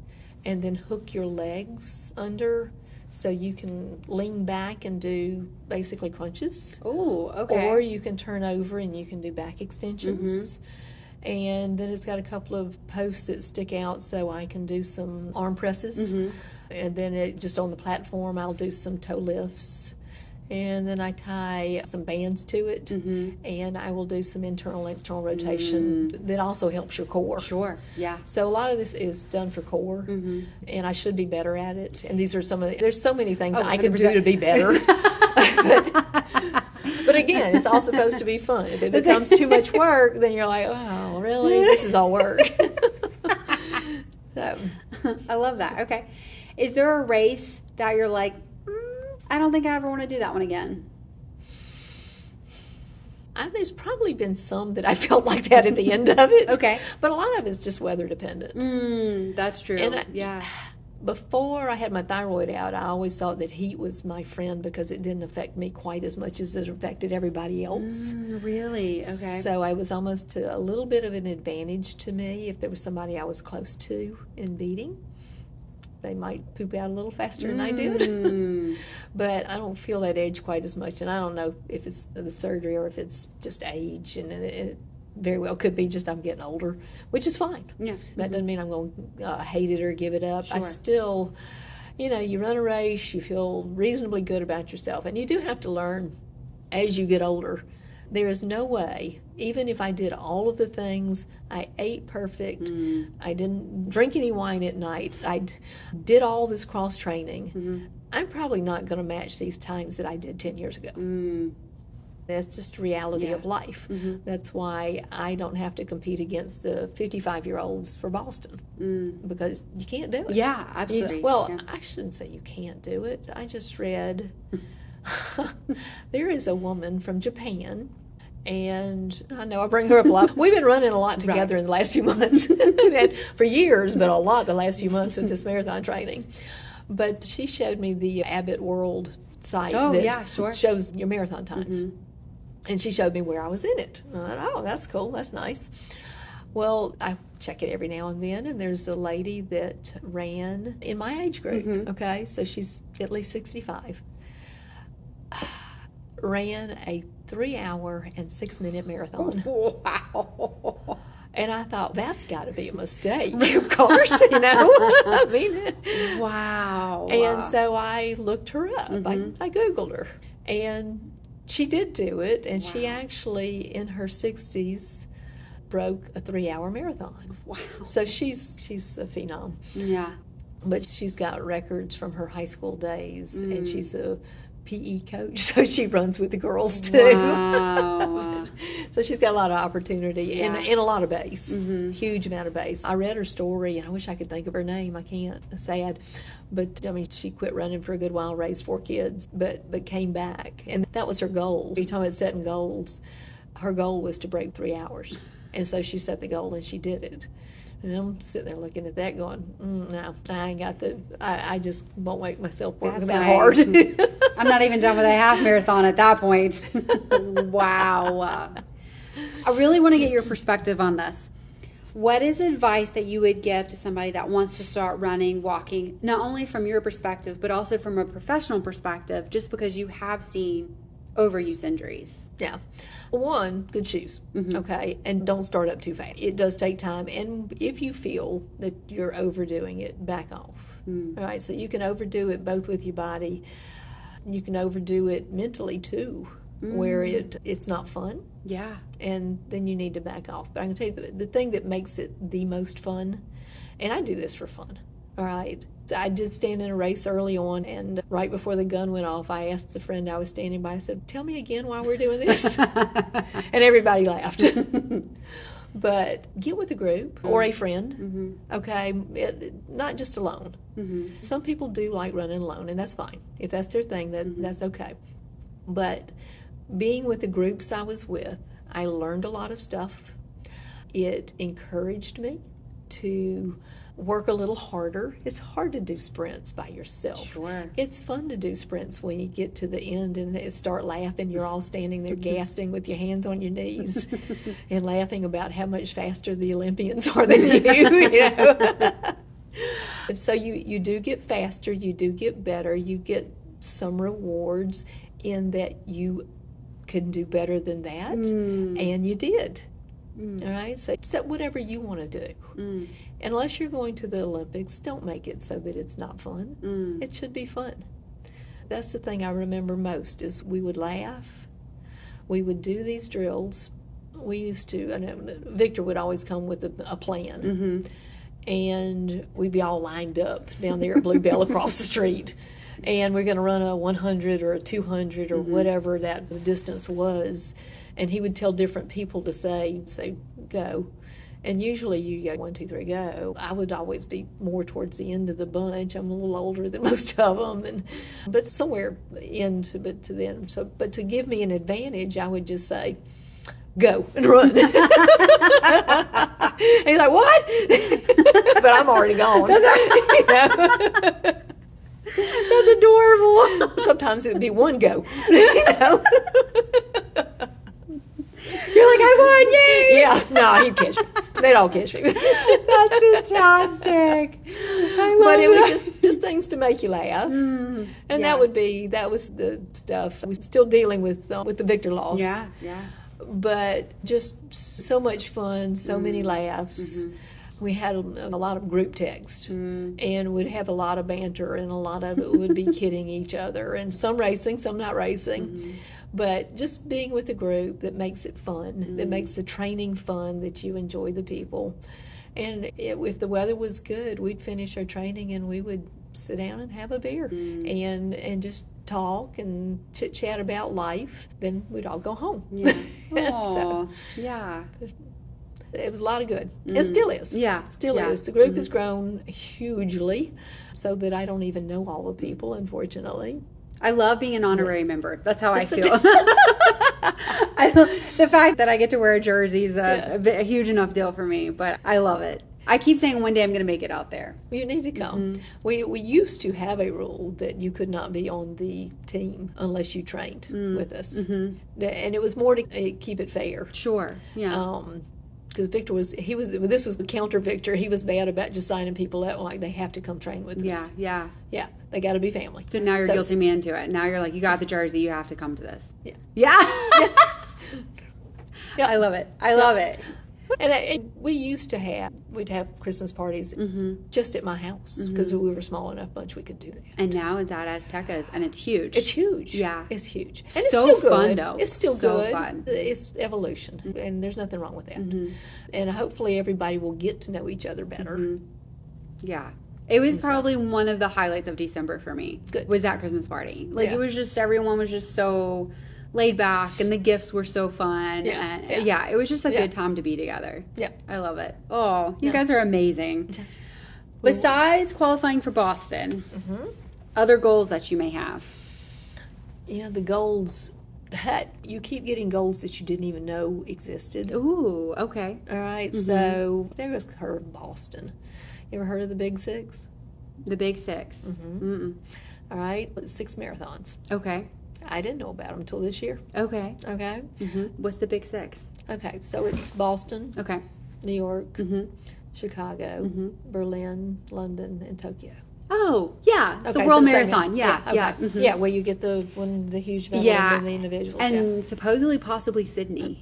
and then hook your legs under so you can lean back and do basically crunches. Oh, okay. Or you can turn over and you can do back extensions. And then it's got a couple of posts that stick out so I can do some arm presses. And then just on the platform, I'll do some toe lifts. And then I tie some bands to it. And I will do some internal and external rotation that also helps your core. Sure, yeah. So a lot of this is done for core. And I should be better at it. And these are there's so many things I can do to be better. But again, it's all supposed to be fun. If it becomes too much work, then you're like, oh, really? This is all work. So I love that. Okay. Is there a race that you're like, I don't think I ever want to do that one again? There's probably been some that I felt like that at the end of it. Okay. But a lot of it's just weather dependent. That's true. And yeah. Before I had my thyroid out, I always thought that heat was my friend because it didn't affect me quite as much as it affected everybody else. Really? Okay. So I was almost a little bit of an advantage to me if there was somebody I was close to in beating. They might poop out a little faster than I did. But I don't feel that edge quite as much. And I don't know if it's the surgery or if it's just age. And it very well could be just I'm getting older, which is fine. Yeah. That doesn't mean I'm going to hate it or give it up. Sure. I still, you run a race, you feel reasonably good about yourself. And you do have to learn as you get older. There is no way, even if I did all of the things, I ate perfect, I didn't drink any wine at night, I did all this cross training, I'm probably not going to match these times that I did 10 years ago. That's just reality of life. That's why I don't have to compete against the 55-year-olds for Boston because you can't do it. Yeah, absolutely. I shouldn't say you can't do it. I just read there is a woman from Japan, and I know I bring her up a lot. We've been running a lot together in the last few months. For years, but a lot the last few months with this marathon training. But she showed me the Abbott World site that shows your marathon times. And she showed me where I was in it. And I thought, oh, that's cool. That's nice. Well, I check it every now and then, and there's a lady that ran in my age group, okay? So she's at least 65. Ran a 3-hour and 6-minute marathon. Wow. And I thought, that's got to be a mistake, of course, I mean. Wow. And so I looked her up. I Googled her. And she did do it, and she actually, in her 60s, broke a 3-hour marathon. Wow. So she's a phenom. Yeah. But she's got records from her high school days, and she's a PE coach, so she runs with the girls too. Wow. So she's got a lot of opportunity and a lot of base, huge amount of base. I read her story, and I wish I could think of her name. I can't. Sad. But, I mean, she quit running for a good while, raised 4 kids, but came back. And that was her goal. You're talking about setting goals. Her goal was to break 3 hours. And so she set the goal, and she did it. And I'm sitting there looking at that going, no, I ain't got I just won't make myself work that hard. I'm not even done with a half marathon at that point. Wow. I really want to get your perspective on this. What is advice that you would give to somebody that wants to start running, walking, not only from your perspective, but also from a professional perspective, just because you have seen overuse injuries? Yeah. One, good shoes, okay? And don't start up too fast. It does take time. And if you feel that you're overdoing it, back off. All right? So you can overdo it both with your body. You can overdo it mentally, too, where it's not fun. Yeah. And then you need to back off. But I can tell you the thing that makes it the most fun, and I do this for fun, all right? I did stand in a race early on, and right before the gun went off, I asked the friend I was standing by, I said, tell me again why we're doing this. And everybody laughed. But get with a group or a friend, okay? Not just alone. Some people do like running alone, and that's fine. If that's their thing, that's okay. But being with the groups I was with, I learned a lot of stuff. It encouraged me to work a little harder. It's hard to do sprints by yourself. Sure. It's fun to do sprints when you get to the end and start laughing. You're all standing there gasping with your hands on your knees and laughing about how much faster the Olympians are than you know. And so you do get faster, you do get better, you get some rewards in that you can do better than that, and you did. All right, so set whatever you want to do. Unless you're going to the Olympics, don't make it so that it's not fun. It should be fun. That's the thing I remember most is we would laugh. We would do these drills. We used to, I know Victor would always come with a plan. And we'd be all lined up down there at Bluebell across the street. And we're going to run a 100 or a 200 or whatever that distance was. And he would tell different people to say, go. And usually you go 1, 2, 3, go. I would always be more towards the end of the bunch. I'm a little older than most of them, but somewhere into to them. But to give me an advantage, I would just say, go and run. And he's like, what? But I'm already gone. That's adorable. Sometimes it would be 1 go. You know? You're like, I won, yay! Yeah, no, he'd catch me. They'd all catch me. That's fantastic. But it was just things to make you laugh. And that was the stuff. We're still dealing with the Victor loss. Yeah. But just so much fun, so many laughs. We had a lot of group text, and would have a lot of banter, and a lot of it would be kidding each other, and some racing, some not racing. But just being with a group that makes it fun, that makes the training fun, that you enjoy the people. And if the weather was good, we'd finish our training and we would sit down and have a beer and just talk and chit-chat about life. Then we'd all go home. Yeah. So, yeah. it was a lot of good. It still is. Yeah. Still is. The group has grown hugely so that I don't even know all the people, unfortunately. I love being an honorary member. That's how I feel. The fact that I get to wear a jersey is a huge enough deal for me, but I love it. I keep saying one day I'm going to make it out there. You need to come. We used to have a rule that you could not be on the team unless you trained with us. And it was more to keep it fair. Sure, yeah. Because Victor this was the counter Victor. He was bad about just signing people out like they have to come train with us. Yeah. They got to be family. So now you're guilting me into it. Now you're like, you got the jersey, you have to come to this. Yeah. I love it. I love it. And we used to we'd have Christmas parties just at my house because we were a small enough bunch we could do that. And now it's at Aztecas, and it's huge. It's huge. Yeah. It's huge. And so it's still good. Fun, though. It's still so good. Fun. It's evolution, and there's nothing wrong with that. And hopefully everybody will get to know each other better. Yeah. It was probably one of the highlights of December for me. Good. Was that Christmas party. Like, it was just, everyone was just so laid back, and the gifts were so fun. Yeah, And yeah. It was just a good time to be together. Yeah. I love it. Oh, you guys are amazing. Besides qualifying for Boston, other goals that you may have? The goals, you keep getting goals that you didn't even know existed. Ooh, okay. All right, so there was heard of Boston. You ever heard of the Big Six? The Big Six. All right, 6 marathons. Okay. I didn't know about them until this year. Okay. Okay. What's the Big Six? Okay, so it's Boston, Okay. New York, Chicago, Berlin, London, and Tokyo. Oh, yeah. It's the Okay, World so same Marathon. one. Yeah. Okay. Yeah, where you get the huge medal and then the individuals. And supposedly, possibly Sydney.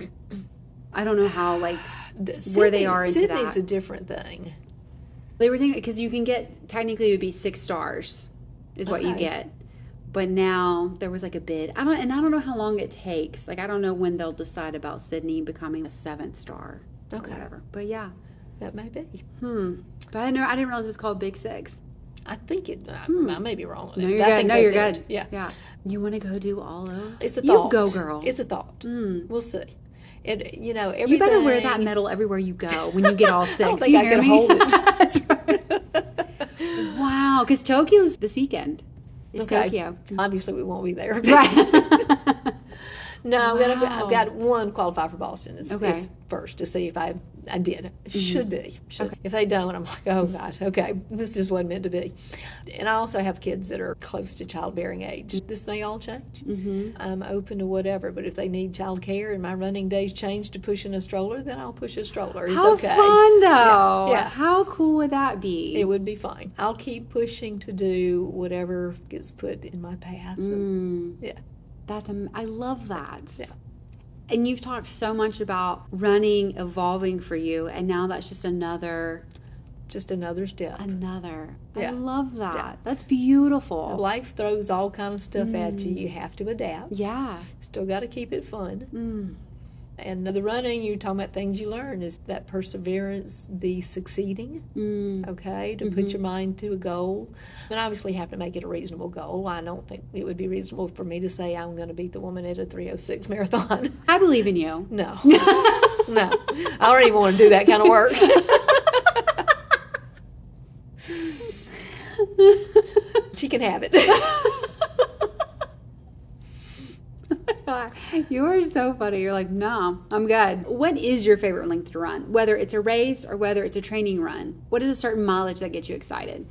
I don't know how, where they are into Sydney's that. a different thing. They were thinking, because you can get, technically it would be 6 stars is what you get. But now there was a bid. I don't know how long it takes. I don't know when they'll decide about Sydney becoming a 7th star or whatever. But yeah. That may be. But I didn't realize it was called Big Six. I think it. I may be wrong. No, you're good. No, you're good. Yeah. You want to go do all those? It's a thought. You go, girl. It's a thought. We'll see. Everything. You better wear that medal everywhere you go when you get all 6. I don't think I can hold it. That's right. Wow, because Tokyo's this weekend. It's Tokyo. Obviously, we won't be there. Right. No, I've got one qualified for Boston. It's first to see if I did. Should be. If they don't, I'm like, oh, God, okay, this just wasn't meant to be. And I also have kids that are close to childbearing age. This may all change. I'm open to whatever, but if they need child care and my running days change to pushing a stroller, then I'll push a stroller. It's How okay. fun, though. Yeah. How cool would that be? It would be fine. I'll keep pushing to do whatever gets put in my path. Yeah. I love that. Yeah. And you've talked so much about running evolving for you, and now that's just another step. I love that. Yeah. That's beautiful. Life throws all kind of stuff at you. You have to adapt. Yeah. Still got to keep it fun. And the running, you're talking about things you learn, is that perseverance, the succeeding, to put your mind to a goal. And obviously you have to make it a reasonable goal. I don't think it would be reasonable for me to say I'm going to beat the woman at a 3:06 marathon. I believe in you. No. No. I don't even want to do that kind of work. She can have it. You are so funny. You're like, no, I'm good. What is your favorite length to run? Whether it's a race or whether it's a training run, what is a certain mileage that gets you excited?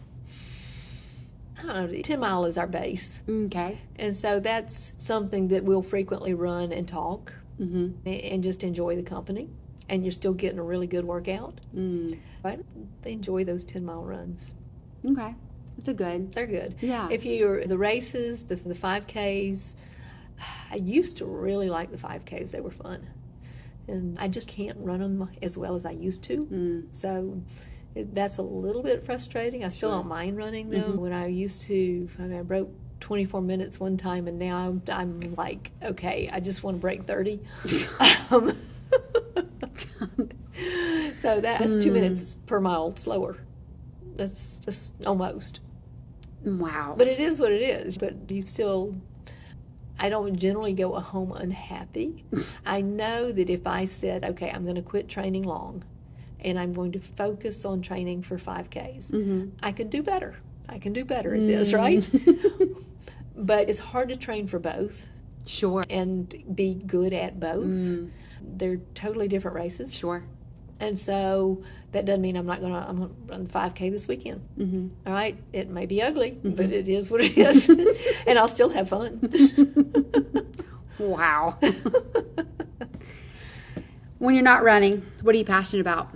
I don't know. 10 mile is our base. Okay. And so that's something that we'll frequently run and talk and just enjoy the company. And you're still getting a really good workout. Right? They enjoy those 10-mile runs. Okay. They're good. Yeah. If you're the races, the 5Ks, I used to really like the 5Ks. They were fun. And I just can't run them as well as I used to. So that's a little bit frustrating. I still don't mind running them. When I used to, I broke 24 minutes one time, and now I'm like, okay, I just want to break 30. So that's 2 minutes per mile slower. That's just almost. Wow. But it is what it is. But you still... I don't generally go home unhappy. I know that if I said, okay, I'm going to quit training long and I'm going to focus on training for 5Ks, I could do better. I can do better at this, right? But it's hard to train for both. Sure. And be good at both. They're totally different races. Sure. And so that doesn't mean I'm going to run the 5K this weekend. All right? It may be ugly, but it is what it is. And I'll still have fun. Wow. When you're not running, what are you passionate about?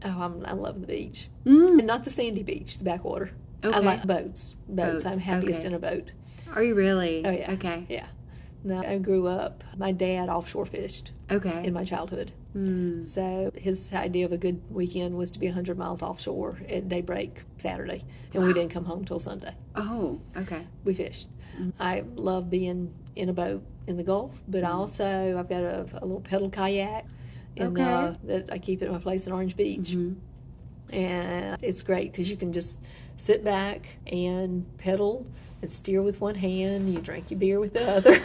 Oh, I love the beach. And not the sandy beach, the backwater. Okay. I like boats. I'm happiest in a boat. Are you really? Oh, yeah. Okay. Yeah. No, I grew up, my dad offshore fished in my childhood. So his idea of a good weekend was to be 100 miles offshore at daybreak Saturday, and we didn't come home till Sunday. Oh, okay. We fished. I love being in a boat in the Gulf, but I've got a little pedal kayak that I keep at my place in Orange Beach. And it's great because you can just sit back and pedal and steer with one hand. You drink your beer with the other.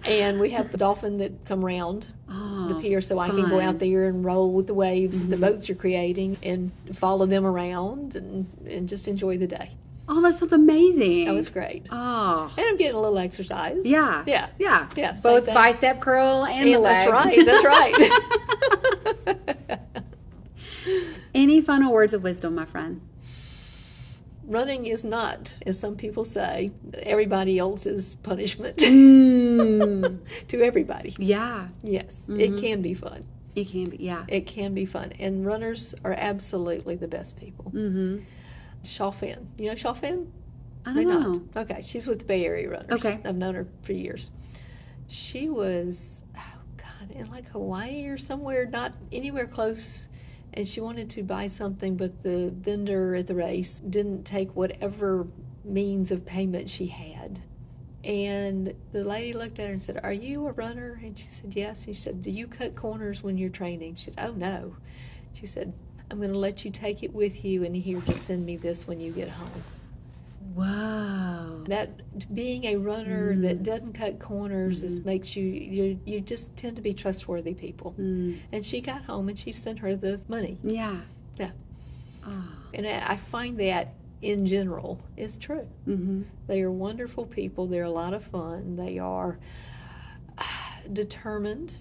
And we have the dolphin that come around the pier, so I can go out there and roll with the waves the boats are creating and follow them around and just enjoy the day. Oh, that sounds amazing. That was great. Oh. And I'm getting a little exercise. Yeah. Yeah. Yeah. Yeah. Both bicep curl and the legs. That's right. That's right. Any final words of wisdom, my friend? Running is not, as some people say, everybody else's punishment Mm. to everybody. Yeah. Yes, it can be fun. It can be, yeah. It can be fun. And runners are absolutely the best people. Mm-hmm. Suanne. You know Suanne? I don't know. Not. Okay, she's with the Bay Area Runners. Okay. I've known her for years. She was, in like Hawaii or somewhere, not anywhere close. And she wanted to buy something, but the vendor at the race didn't take whatever means of payment she had. And the lady looked at her and said, "Are you a runner?" And she said, "Yes." And she said, "Do you cut corners when you're training?" She said, "Oh, no." She said, "I'm going to let you take it with you, and here, just send me this when you get home." Wow. That being a runner that doesn't cut corners makes you just tend to be trustworthy people. And she got home and she sent her the money. Yeah. Yeah. Oh. And I find that in general is true. Mm-hmm. They are wonderful people. They're a lot of fun. They are determined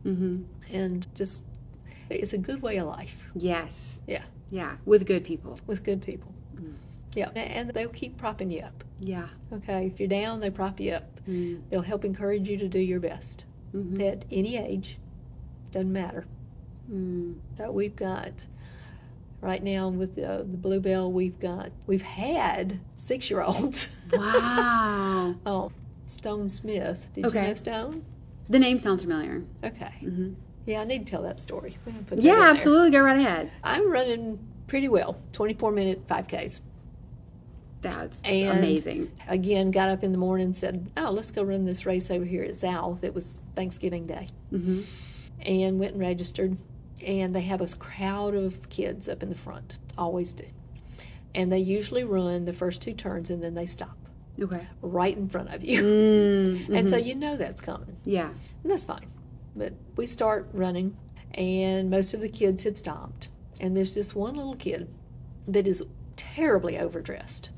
and just, it's a good way of life. Yes. Yeah. Yeah. With good people. With good people. Yeah, and they'll keep propping you up. Yeah. Okay, if you're down, they prop you up. They'll help encourage you to do your best at any age. Doesn't matter. So we've got, right now with the Bluebell, we've had 6-year-olds. Wow. Oh, Stone Smith. Did you know Stone? The name sounds familiar. Okay. Yeah, I need to tell that story. We're gonna put that Yeah, in there. absolutely. Go right ahead. I'm running pretty well, 24-minute 5Ks. That's And amazing. Again, got up in the morning and said, "Oh, let's go run this race over here at South." It was Thanksgiving Day. And went and registered. And they have a crowd of kids up in the front. Always do. And they usually run the first 2 turns and then they stop. Okay. Right in front of you. And so you know that's coming. Yeah. And that's fine. But we start running and most of the kids have stopped. And there's this one little kid that is terribly overdressed.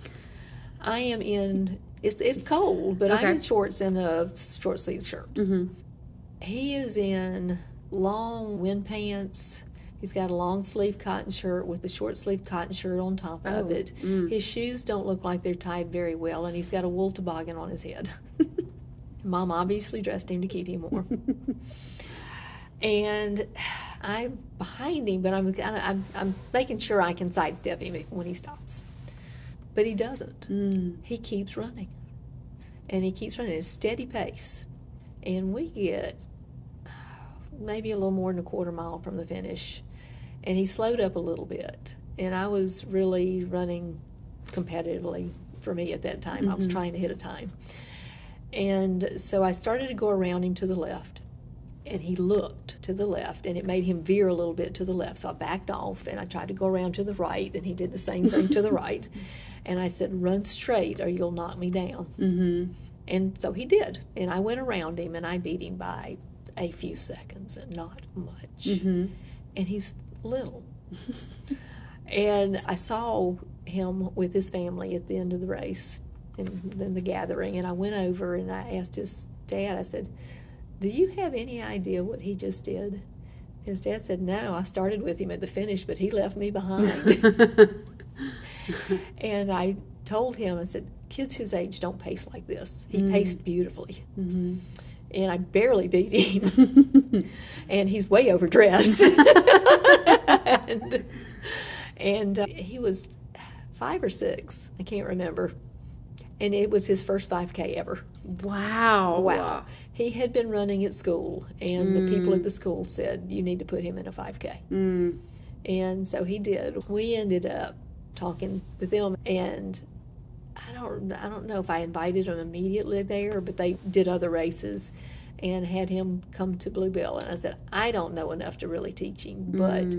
I am in, it's cold, but I'm in shorts and a short sleeve shirt. He is in long wind pants. He's got a long sleeve cotton shirt with a short sleeve cotton shirt on top of it. His shoes don't look like they're tied very well, and he's got a wool toboggan on his head. Mom obviously dressed him to keep him warm. And I'm behind him, but I'm making sure I can sidestep him when he stops. But he doesn't. He keeps running. And he keeps running at a steady pace. And we get maybe a little more than a quarter mile from the finish. And he slowed up a little bit. And I was really running competitively for me at that time. I was trying to hit a time. And so I started to go around him to the left. And he looked to the left, and it made him veer a little bit to the left. So I backed off, and I tried to go around to the right, and he did the same thing to the right. And I said, "Run straight, or you'll knock me down." And so he did. And I went around him, and I beat him by a few seconds, and not much. And he's little. And I saw him with his family at the end of the race, and then the gathering. And I went over, and I asked his dad, I said, "Do you have any idea what he just did?" His dad said, "No, I started with him at the finish, but he left me behind." And I told him, I said, "Kids his age don't pace like this." He paced beautifully. And I barely beat him. And he's way overdressed. and he was 5 or 6, I can't remember. And it was his first 5K ever. Wow. He had been running at school, and the people at the school said, "You need to put him in a 5K." And so he did. We ended up talking with them, and I don't know if I invited him immediately there, but they did other races and had him come to Bluebell. And I said, "I don't know enough to really teach him, but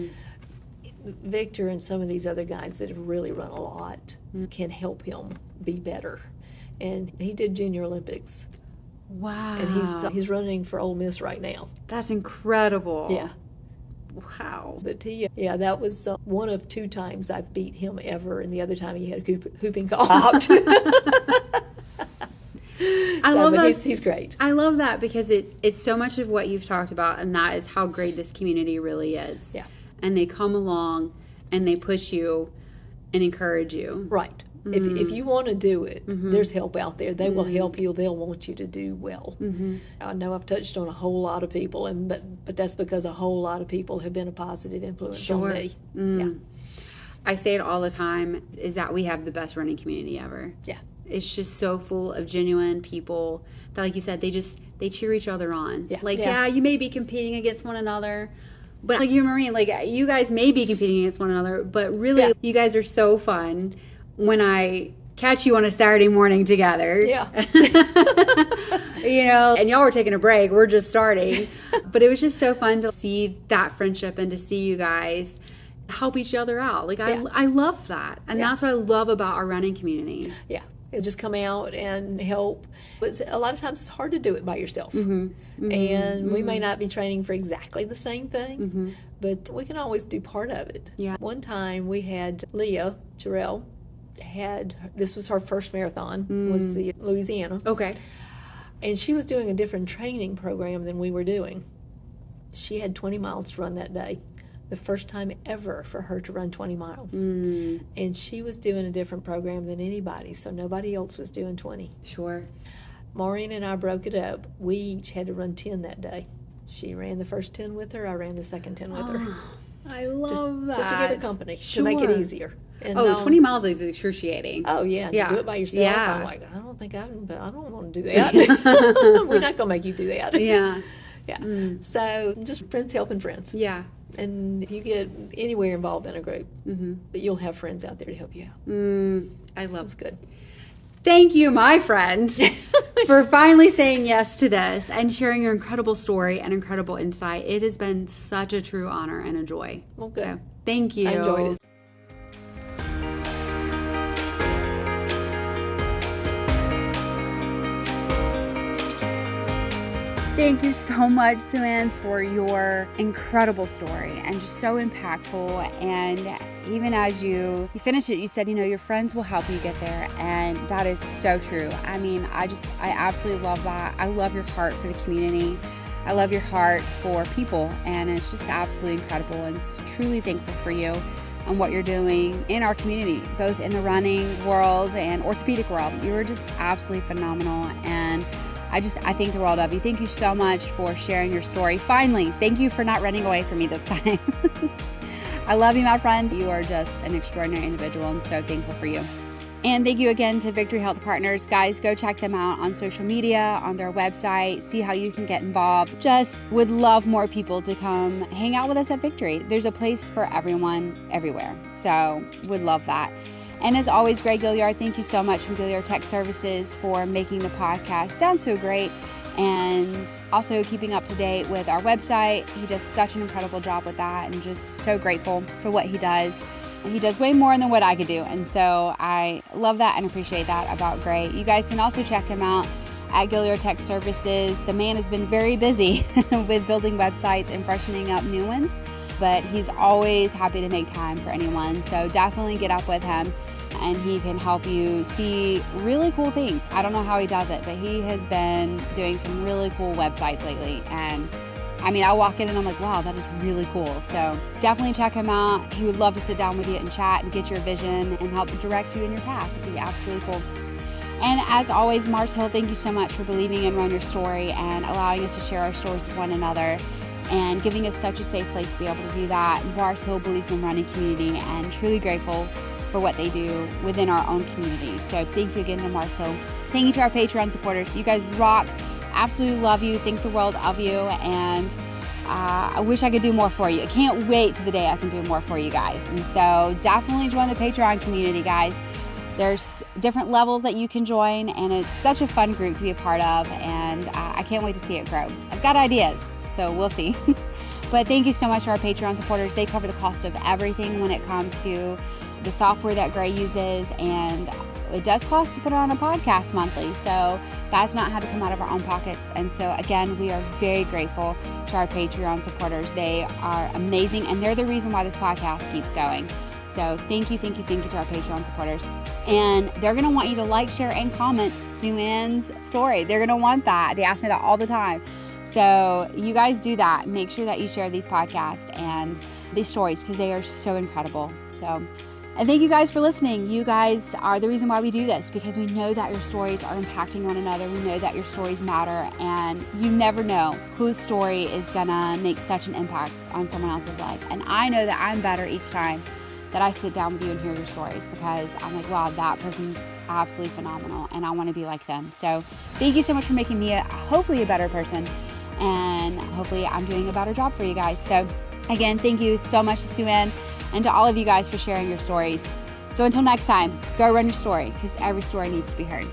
Victor and some of these other guys that have really run a lot can help him be better. And he did Junior Olympics. Wow. And he's running for Ole Miss right now. That's incredible. Yeah. Wow. But that was one of 2 times I've beat him ever, and the other time he had a whooping cough. I love that. He's great. I love that because it's so much of what you've talked about, and that is how great this community really is. Yeah. And they come along and they push you and encourage you. Right. If you want to do it, there's help out there. They will help you. They'll want you to do well. I know I've touched on a whole lot of people, but that's because a whole lot of people have been a positive influence on me. Yeah. I say it all the time, is that we have the best running community ever. Yeah. It's just so full of genuine people that, like you said, they cheer each other on. Yeah. Like, you may be competing against one another, but like you and Maureen, like you guys may be competing against one another, but really you guys are so fun when I catch you on a Saturday morning together. Yeah. And y'all were taking a break. We're just starting. But it was just so fun to see that friendship and to see you guys help each other out. Like, I love that. And that's what I love about our running community. Yeah. It'll just come out and help. But a lot of times it's hard to do it by yourself. And we may not be training for exactly the same thing, but we can always do part of it. Yeah. One time we had Leah Jarrell, this was her first marathon, was the Louisiana. Okay. And she was doing a different training program than we were doing. She had 20 miles to run that day. The first time ever for her to run 20 miles. And she was doing a different program than anybody, so nobody else was doing 20. Sure. Maureen and I broke it up. We each had to run 10 that day. She ran the first 10 with her, I ran the second 10 with her. I love that. Just to give her company, to make it easier. And 20 miles is excruciating. Oh, yeah. Yeah. To do it by yourself, Yeah. I'm like, I don't want to do that. We're not going to make you do that. Yeah. Yeah. So just friends helping friends. Yeah. And if you get anywhere involved in a group, but you'll have friends out there to help you out. I love That's good. Thank you, my friend, for finally saying yes to this and sharing your incredible story and incredible insight. It has been such a true honor and a joy. Well, good. So, thank you. I enjoyed it. Thank you so much, Suanne, for your incredible story and just so impactful. And even as you finish it, you said, your friends will help you get there. And that is so true. I mean, I absolutely love that. I love your heart for the community. I love your heart for people. And it's just absolutely incredible, and truly thankful for you and what you're doing in our community, both in the running world and orthopedic world. You are just absolutely phenomenal. And I think the world of you. Thank you so much for sharing your story. Finally, thank you for not running away from me this time. I love you, my friend. You are just an extraordinary individual, and so thankful for you. And thank you again to Victory Health Partners. Guys, go check them out on social media, on their website, see how you can get involved. Just would love more people to come hang out with us at Victory. There's a place for everyone, everywhere. So would love that. And as always, Greg Gaillard, thank you so much from Gaillard Tech Services for making the podcast sound so great and also keeping up to date with our website. He does such an incredible job with that, and just so grateful for what he does. He does way more than what I could do, and so I love that and appreciate that about Gray. You guys can also check him out at Gaillard Tech Services. The man has been very busy with building websites and freshening up new ones, but he's always happy to make time for anyone, so definitely get up with him and he can help you see really cool things. I don't know how he does it, but he has been doing some really cool websites lately, and I mean, I walk in and I'm like, wow, that is really cool. So definitely check him out. He would love to sit down with you and chat and get your vision and help direct you in your path. It'd be absolutely cool. And as always, Mars Hill, thank you so much for believing in Run Your Story and allowing us to share our stories with one another and giving us such a safe place to be able to do that. Mars Hill believes in the running community, and truly grateful for what they do within our own community. So thank you again to Mars Hill. Thank you to our Patreon supporters. You guys rock. Absolutely love you. Think the world of you. And I wish I could do more for you. I can't wait to the day I can do more for you guys. And so definitely join the Patreon community, guys. There's different levels that you can join, and it's such a fun group to be a part of, and I can't wait to see it grow. I've got ideas, so we'll see. But thank you so much to our Patreon supporters. They cover the cost of everything when it comes to the software that Gray uses, and it does cost to put on a podcast monthly, so that's not had to come out of our own pockets. And so again, we are very grateful to our Patreon supporters. They are amazing, and they're the reason why this podcast keeps going. So thank you to our Patreon supporters. And they're going to want you to like, share, and comment Suanne's story. They're going to want that. They ask me that all the time. So you guys do that. Make sure that you share these podcasts and these stories, because they are so incredible. So, and thank you guys for listening. You guys are the reason why we do this, because we know that your stories are impacting one another. We know that your stories matter, and you never know whose story is going to make such an impact on someone else's life. And I know that I'm better each time that I sit down with you and hear your stories, because I'm like, wow, that person's absolutely phenomenal, and I want to be like them. So thank you so much for making me hopefully a better person, and hopefully I'm doing a better job for you guys. So again, thank you so much to Suanne and to all of you guys for sharing your stories. So until next time, go run your story, because every story needs to be heard.